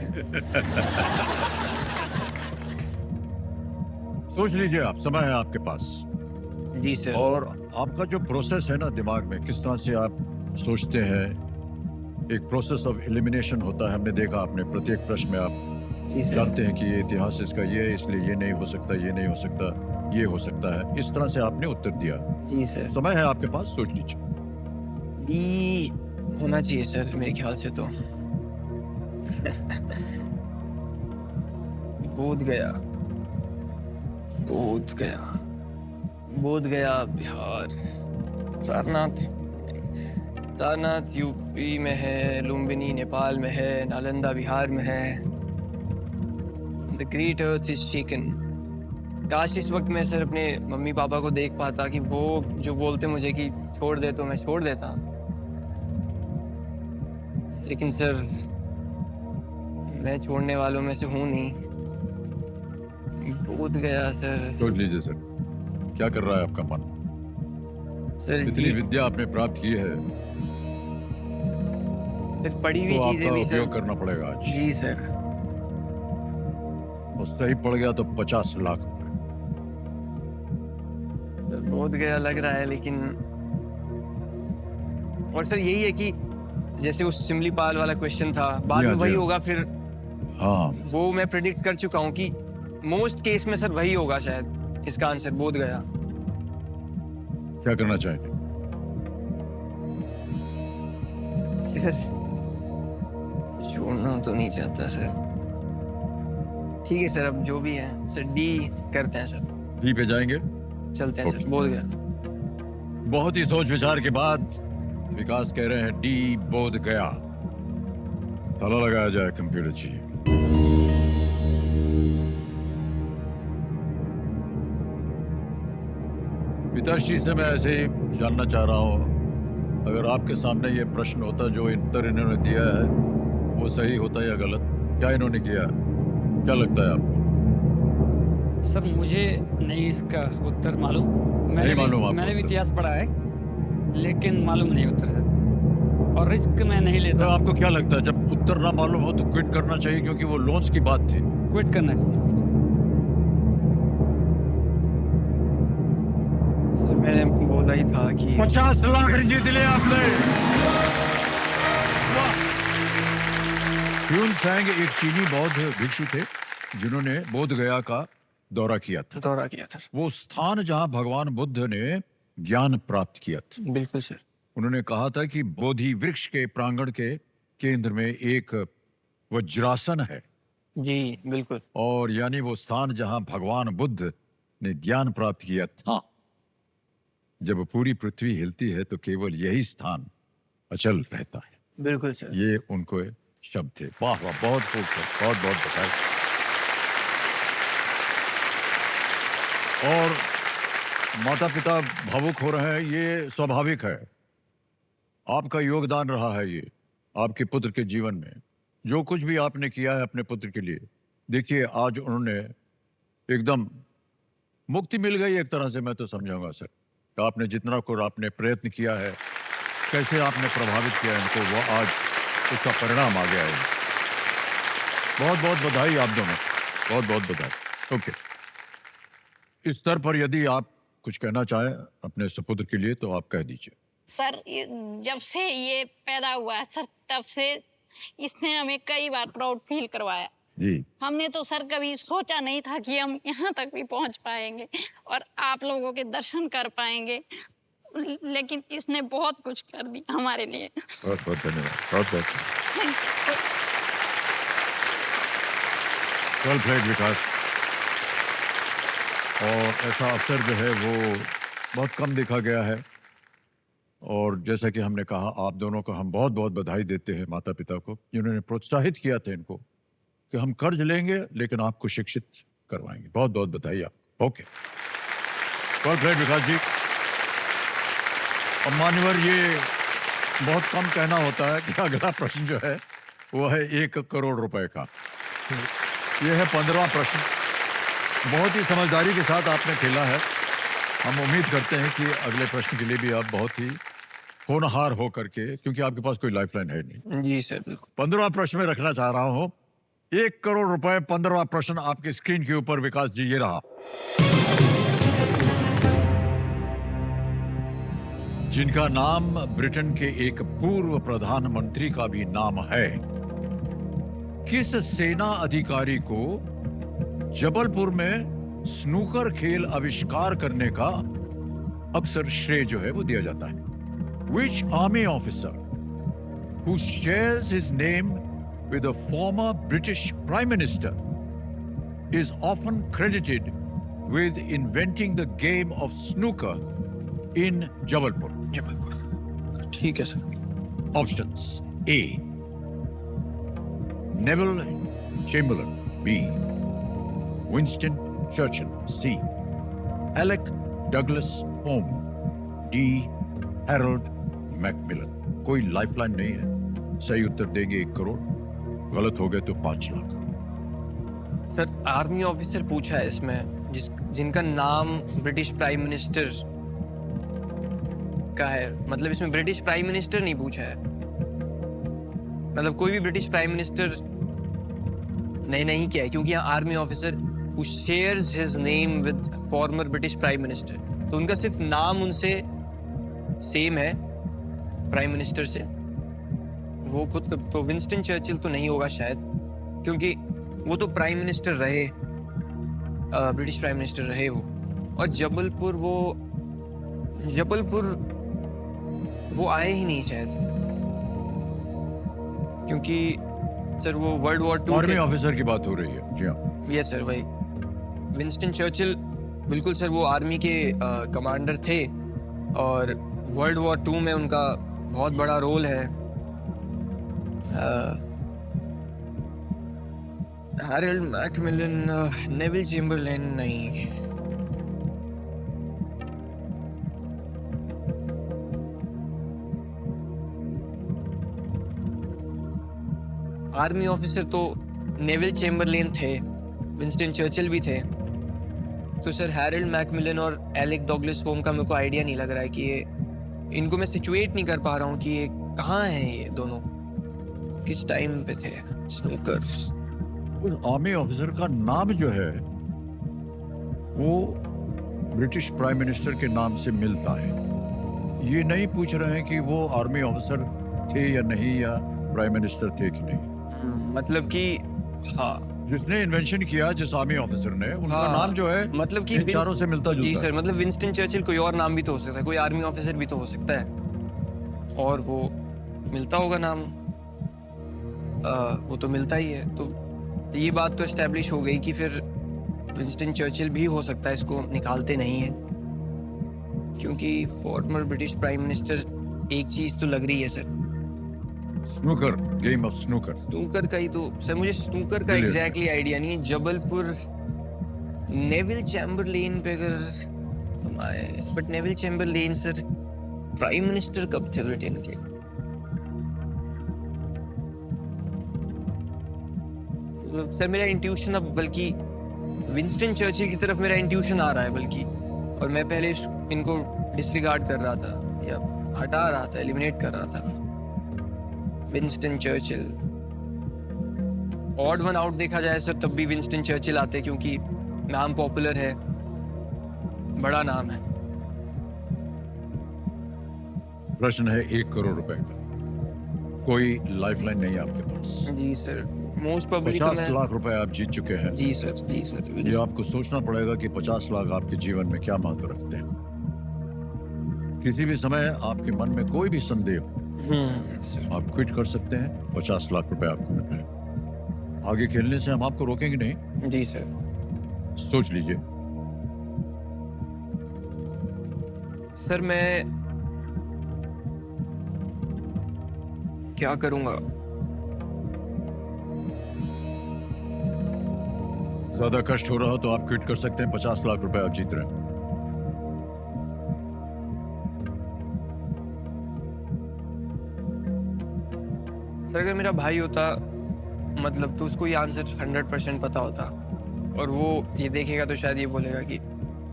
सोच लीजिए आप, समय है आपके पास। जी सर। और आपका जो प्रोसेस है ना दिमाग में, किस तरह से आप सोचते हैं, एक प्रोसेस ऑफ एलिमिनेशन होता है। हमने देखा आपने प्रत्येक प्रश्न में आप जी सर। जानते हैं कि ये इतिहास इसका ये है, इसलिए ये नहीं हो सकता, ये नहीं हो सकता, ये हो सकता है। इस तरह से आपने उत्तर दिया। जी सर। समय है आपके पास, सोच लीजिए। बी होना चाहिए सर मेरे ख्याल से तो। बोध गया, बोध गया, बोध गया बिहार। सारनाथ यूपी में है, लुम्बिनी नेपाल में है, नालंदा बिहार में है। द ग्रेट अर्थ इज शेकन। काश इस वक्त मैं सर अपने मम्मी पापा को देख पाता कि वो जो बोलते मुझे कि छोड़ दे तो मैं छोड़ देता, लेकिन सर मैं छोड़ने वालों में से हूँ नहीं। बोध गया सर। सोच लीजिए सर, क्या कर रहा है आपका मन? सर इतनी विद्या आपने प्राप्त की है सर पढ़ी हुई तो चीजें आपका भी उपयोग सर। करना पड़ेगा आज। जी सर। और सही पड़ गया तो 50 लाख रुपए। सर बोध गया लग रहा है, लेकिन और सर यही है कि जैसे उस सिमलीपाल वाला क्वेश्चन था, बाद जी में हाँ, वही जी हाँ। होगा। फिर हाँ, वो मैं प्रिडिक्ट कर चुका हूँ कि मोस्ट केस में सर वही होगा शायद इसका आंसर, बोध गया। क्या करना चाहेंगे? सर छोड़ना तो नहीं चाहता सर। ठीक है सर, अब जो भी है सर डी करते हैं सर। डी पे जाएंगे। चलते हैं सर, बोध गया। बहुत ही सोच विचार के बाद विकास कह रहे हैं डी, बोध गया। ताला लगाया जाए कंप्यूटर जी। पिताश्री से मैं ऐसे ही जानना चाह रहा हूँ अगर आपके सामने ये प्रश्न होता जो उत्तर इन्होंने दिया है वो सही होता या गलत, क्या इन्होंने किया, क्या लगता है आपको? सर मुझे नहीं इसका उत्तर मालूम। नहीं मालूम आपको मैंने भी उत्तर? इतिहास पढ़ा है, लेकिन मालूम नहीं उत्तर सर, और रिस्क मैं नहीं तो लेता। आपको क्या लगता है जब उत्तर ना मालूम हो तो क्विट करना चाहिए, क्योंकि वो लोन्स की बात थी? क्विट करना चाहिए सर। सर मैंने बोला ही था कि 50 लाख जीत लिया आपने। ह्यून सैंग एक चीनी बौद्ध भिक्षु थे जिन्होंने बोध गया का दौरा किया था। दौरा किया था। वो स्थान जहां भगवान बुद्ध ने ज्ञान प्राप्त किया था। बिल्कुल सर। उन्होंने कहा था कि बोधि वृक्ष के प्रांगण के केंद्र में एक वज्रासन है, जी बिल्कुल। और यानी वो स्थान जहां भगवान बुद्ध ने ज्ञान प्राप्त किया था। जब पूरी पृथ्वी हिलती है तो केवल यही स्थान अचल रहता है। बिल्कुल सर। ये उनको शब्द थे। वाह वाह, बहुत खूब सर, बहुत बहुत बताया। और माता पिता भावुक हो रहे हैं, ये स्वाभाविक है। आपका योगदान रहा है ये आपके पुत्र के जीवन में, जो कुछ भी आपने किया है अपने पुत्र के लिए। देखिए आज उन्होंने एकदम मुक्ति मिल गई एक तरह से, मैं तो समझाऊंगा सर। तो आपने जितना को आपने प्रयत्न किया है, कैसे आपने प्रभावित किया इनको, वो आज उसका परिणाम आ गया है। बहुत बहुत बधाई आप दोनों, बहुत बहुत बधाई। ओके, इस स्तर पर यदि आप कुछ कहना चाहें अपने सुपुत्र के लिए तो आप कह दीजिए। सर जब से ये पैदा हुआ है सर, तब से इसने हमें कई बार प्राउड फील करवाया जी। हमने तो सर कभी सोचा नहीं था कि हम यहाँ तक भी पहुँच पाएंगे और आप लोगों के दर्शन कर पाएंगे, लेकिन इसने बहुत कुछ कर दिया हमारे लिए। बहुत बहुत धन्यवाद, बहुत बहुत वेल प्लेड विकास। और ऐसा अवसर जो है वो बहुत कम देखा गया है, और जैसा कि हमने कहा आप दोनों को हम बहुत बहुत बधाई देते हैं, माता पिता को जिन्होंने प्रोत्साहित किया था इनको कि हम कर्ज लेंगे लेकिन आपको शिक्षित करवाएंगे। बहुत बहुत बधाई आपको। ओके, वेल प्लेड विकास जी। अब मान्यवर, ये बहुत कम कहना होता है कि अगला प्रश्न जो है वो है 1 करोड़ रुपए का। ये है 15वां प्रश्न। बहुत ही समझदारी के साथ आपने खेला है। हम उम्मीद करते हैं कि अगले प्रश्न के लिए भी आप बहुत ही होनहार हो करके, क्योंकि आपके पास कोई लाइफलाइन है नहीं। जी सर बिल्कुल। 15वां प्रश्न में रखना चाह रहा हूं 1 करोड़ रुपए। 15वां प्रश्न आपके स्क्रीन के ऊपर विकास जी, ये रहा। जिनका नाम ब्रिटेन के एक पूर्व प्रधानमंत्री का भी नाम है, किस सेना अधिकारी को जबलपुर में स्नूकर खेल आविष्कार करने का अक्सर श्रेय जो है वो दिया जाता है? Which army officer who shares his name with a former British Prime Minister is often credited with inventing the game of snooker in Jabalpur? Jabalpur. ठीक है sir. Options: A. Neville Chamberlain. B. Winston Churchill. C. Alec Douglas Home. D. Harold Macmillan. कोई लाइफलाइन नहीं है। सही उत्तर देंगे 1 करोड़, गलत हो गए तो 5 लाख। सर आर्मी ऑफिसर पूछा है इसमें जिनका नाम ब्रिटिश प्राइम मिनिस्टर का है, मतलब इसमें ब्रिटिश प्राइम मिनिस्टर नहीं पूछा है, मतलब कोई भी ब्रिटिश प्राइम मिनिस्टर नहीं किया है, क्योंकि यहाँ army officer who shares his name with former British Prime Minister, तो उनका सिर्फ नाम उनसे सेम है प्राइम मिनिस्टर से। वो खुद तो विंस्टन चर्चिल तो नहीं होगा शायद, क्योंकि वो तो प्राइम मिनिस्टर रहे, ब्रिटिश प्राइम मिनिस्टर रहे वो। और जबलपुर वो आए ही नहीं शायद, क्योंकि सर वो World War II army officer की बात हो रही है। जी हाँ, यस सर वही विंस्टन चर्चिल। बिल्कुल सर, वो आर्मी के कमांडर थे और वर्ल्ड वॉर 2 में उनका बहुत बड़ा रोल है। हैरोल्ड मैकमिलन, नेविल चेम्बरलेन नहीं। आर्मी ऑफिसर तो नेविल चेम्बरलेन थे, विंस्टन चर्चिल भी थे, तो सर हैरोल्ड मैकमिलन और एलेक डगलस होम का मेरे को आइडिया नहीं लग रहा है कि ये, इनको मैं सिचुएट नहीं कर पा रहा हूँ कि ये कहाँ हैं, ये दोनों किस टाइम पे थे। स्नूकर, उस आर्मी ऑफिसर का नाम जो है वो ब्रिटिश प्राइम मिनिस्टर के नाम से मिलता है। ये नहीं पूछ रहे हैं कि वो आर्मी ऑफिसर थे या नहीं, या प्राइम मिनिस्टर थे कि नहीं। मतलब कि हाँ, जिसने इन्वेंशन किया, जिस आर्मी ऑफिसर ने, उनका हाँ, नाम जो है मतलब कि इन चारों से मिलता जी जुलता सर, है। मतलब विंस्टन चर्चिल कोई और नाम भी तो हो सकता है, कोई आर्मी ऑफिसर भी तो हो सकता है, और वो मिलता होगा नाम। वो तो मिलता ही है, तो ये बात तो एस्टेब्लिश हो गई कि फिर विंस्टन चर्चिल भी हो सकता है, इसको निकालते नहीं है, क्योंकि फॉर्मर ब्रिटिश प्राइम मिनिस्टर, एक चीज तो लग रही है sir, snooker, game of snooker. Snooker का ही तो सर, मुझे स्नूकर का Billiard. एग्जैक्टली आइडिया नहीं है। जबलपुर नेविल चैम्बरलेन पे अगर हम आए, but Neville Chamberlain sir prime minister कब थे ब्रिटेन के? सर मेरा इंट्यूशन अब बल्कि विंस्टन चर्चिल की तरफ मेरा इंट्यूशन आ रहा है बल्कि, और मैं पहले इनको डिसरिगार्ड कर रहा था या हटा रहा था, एलिमिनेट कर रहा था। Winston Churchill, odd one out देखा जाए सर तब भी विंस्टन चर्चिल आते, क्योंकि नाम पॉपुलर है, बड़ा नाम है। प्रश्न है 1 करोड़ रुपए का, कोई लाइफलाइन नहीं है आपके पास। जी सर, मोस्ट प्रोबेबली 50 लाख रुपए आप जीत चुके हैं। जी सर, जी सर। ये आपको सोचना पड़ेगा कि 50 लाख आपके जीवन में क्या महत्व रखते हैं। किसी भी समय आपके मन में कोई भी संदेह हो, सर। आप क्विट कर सकते हैं। 50 लाख रुपए आपको मिल रहे हैं। आगे खेलने से हम आपको रोकेंगे नहीं। जी सर। सोच लीजिए। सर मैं क्या करूंगा? ज्यादा कष्ट हो रहा हो तो आप क्विट कर सकते हैं। 50 लाख रुपए आप जीत रहे हैं। सर अगर मेरा भाई होता, मतलब तो उसको ये आंसर 100% पता होता, और वो ये देखेगा तो शायद ये बोलेगा कि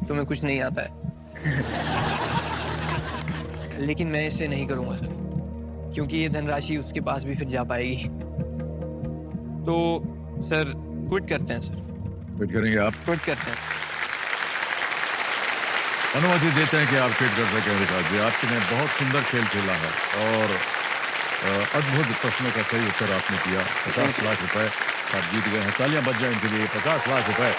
तुम्हें कुछ नहीं आता है। लेकिन मैं इसे नहीं करूंगा सर, क्योंकि ये धनराशि उसके पास भी फिर जा पाएगी। तो सर क्विट करते हैं सर, क्विट करेंगे आप? क्विट करते हैं। अनुमति देते हैं कि आप क्विट कर सकें। विकास जी, आपने बहुत सुंदर खेल खेला है और अद्भुत प्रश्नों का सही उत्तर आपने दिया। 50 लाख रुपए आप जीत गए हैं। तालियां बज जाएं इनके लिए। 50 लाख रुपए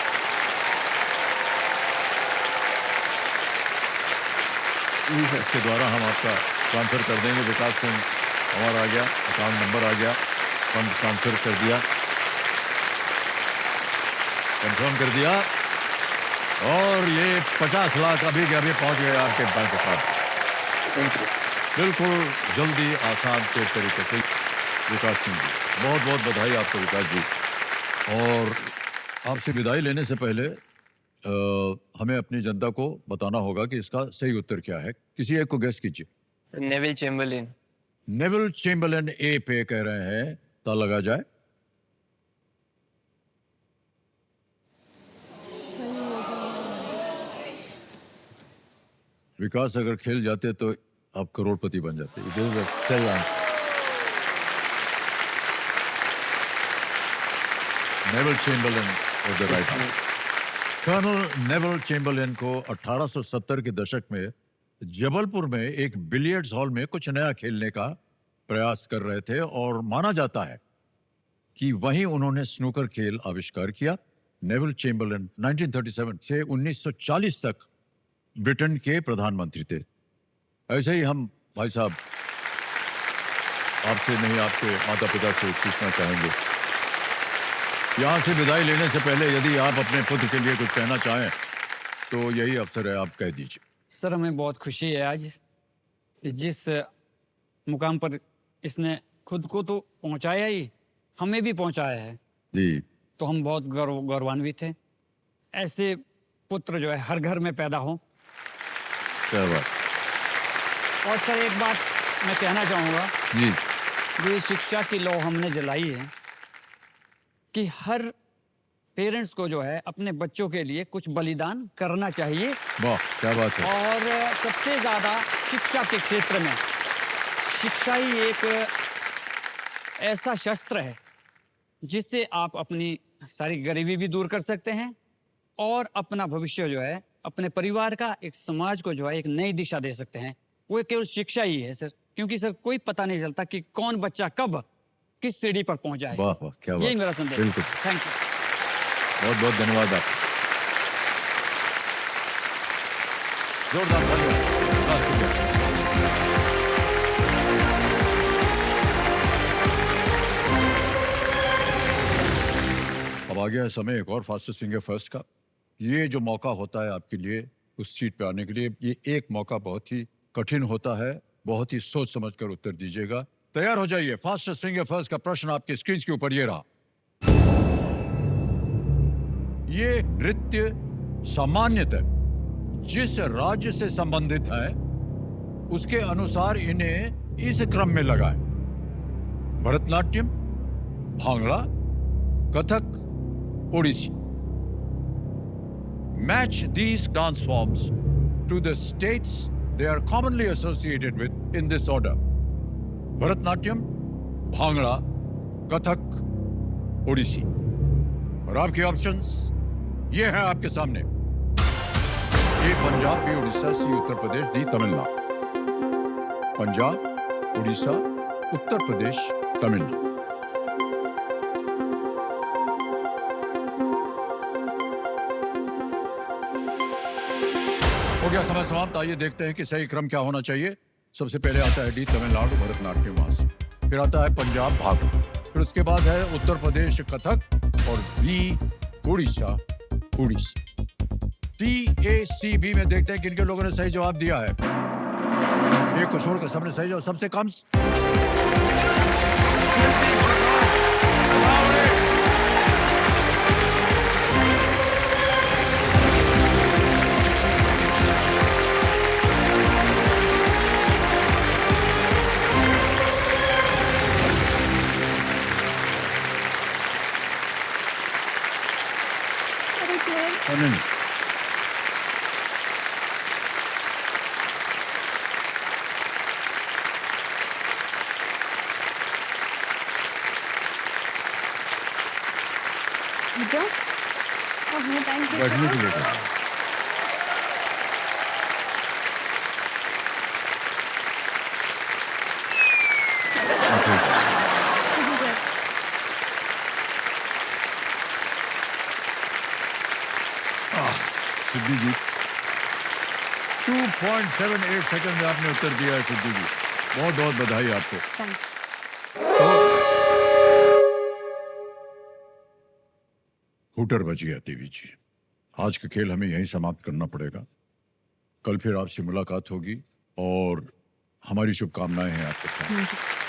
इसके द्वारा हम आपका ट्रांसफर कर देंगे। विकास सिंह हमारा आ गया, अकाउंट नंबर आ गया, फंड ट्रांसफर कर दिया, कंफर्म कर दिया, और ये 50 लाख अभी के अभी पहुंच गए आपके बैंक अकाउंट। बिल्कुल जल्दी, आसान से तरीके से। विकास सिंह जी, बहुत बहुत बधाई आपको विकास जी। और आपसे विदाई लेने से पहले हमें अपनी जनता को बताना होगा कि इसका सही उत्तर क्या है। किसी एक को गेस कीजिए। Neville Chamberlain. नेविल चेम्बरलेन ए पे कह रहे हैं, ताला लगा जाए। विकास अगर खेल जाते तो आप करोड़पति बन जाते। It is a sell answer. Neville Chamberlain was the right answer. Colonel Neville Chamberlain को 1870 के दशक में जबलपुर में एक बिलियर्ड्स हॉल में कुछ नया खेलने का प्रयास कर रहे थे, और माना जाता है कि वहीं उन्होंने स्नूकर खेल आविष्कार किया। नेविल चेम्बरलेन 1937 से 1940 तक ब्रिटेन के प्रधानमंत्री थे। ऐसे ही हम भाई साहब आपसे नहीं, आपके माता पिता से पूछना चाहेंगे, यहाँ से विदाई लेने से पहले यदि आप अपने पुत्र के लिए कुछ कहना चाहें तो यही अवसर है, आप कह दीजिए। सर हमें बहुत खुशी है आज, जिस मुकाम पर इसने खुद को तो पहुंचाया ही, हमें भी पहुंचाया है, जी, तो हम बहुत गौरवान्वित हैं। ऐसे पुत्र जो है हर घर में पैदा हो। क्या बात। और सर एक बात मैं कहना चाहूँगा, जी, जो ये शिक्षा की लौ हमने जलाई है, कि हर पेरेंट्स को जो है अपने बच्चों के लिए कुछ बलिदान करना चाहिए, वाह क्या बात है। और सबसे ज़्यादा शिक्षा के क्षेत्र में शिक्षा ही एक ऐसा शस्त्र है जिससे आप अपनी सारी गरीबी भी दूर कर सकते हैं और अपना भविष्य जो है, अपने परिवार का, एक समाज को जो है एक नई दिशा दे सकते हैं। वो केवल शिक्षा ही है सर, क्योंकि सर कोई पता नहीं चलता कि कौन बच्चा कब किस सीढ़ी पर पहुंच जाए। वाह वाह क्या बात। यही मेरा संदेश। बिल्कुल, थैंक यू। बहुत बहुत धन्यवाद आप। जोरदार धन्यवाद। अब आ गया है समय एक और फास्टेस्ट फिंगर फर्स्ट का। ये जो मौका होता है आपके लिए उस सीट पे आने के लिए, ये एक मौका बहुत ही कठिन होता है, बहुत ही सोच समझ कर उत्तर दीजिएगा। तैयार हो जाइए, फास्टेस्ट फिंगर फर्स्ट का प्रश्न आपके स्क्रीन के ऊपर ये रहा। ये नृत्य सामान्यतः जिस राज्य से संबंधित है उसके अनुसार इन्हें इस क्रम में लगाएं: Bharatanatyam, bhangra, Kathak, Odissi. Match these dance forms to the states they are commonly associated with in this order: Bharatanatyam, bhangra, Kathak, Odissi. और आपके ऑप्शंस ये हैं आपके सामने। ए पंजाब, बी उड़ीसा, सी उत्तर प्रदेश, डी तमिलनाडु। पंजाब, उड़ीसा, उत्तर प्रदेश, तमिलनाडु। हो गया समय समाप्त। आइए देखते हैं कि सही क्रम क्या होना चाहिए। सबसे पहले आता है डी तमिलनाडु, भरतनाट्यम, वहां से फिर आता है पंजाब, भांगड़ा, फिर उसके बाद है उत्तर प्रदेश, कथक, और बी उड़ीसा, उड़ीसा। डी, ए, सी, बी में देखते हैं किन लोगों ने सही जवाब दिया है। एक को छोड़कर सबने सही जवाब, सबसे कम नहीं। थैंक यू बैठने के लिए कहा। सिद्धि जी 2.78 सेकंड में आपने उत्तर दिया है। सिद्धि जी बहुत बहुत बधाई आपको। हूटर बच गया देवी जी। आज का खेल हमें यहीं समाप्त करना पड़ेगा। कल फिर आपसे मुलाकात होगी और हमारी शुभकामनाएं हैं आपके साथ।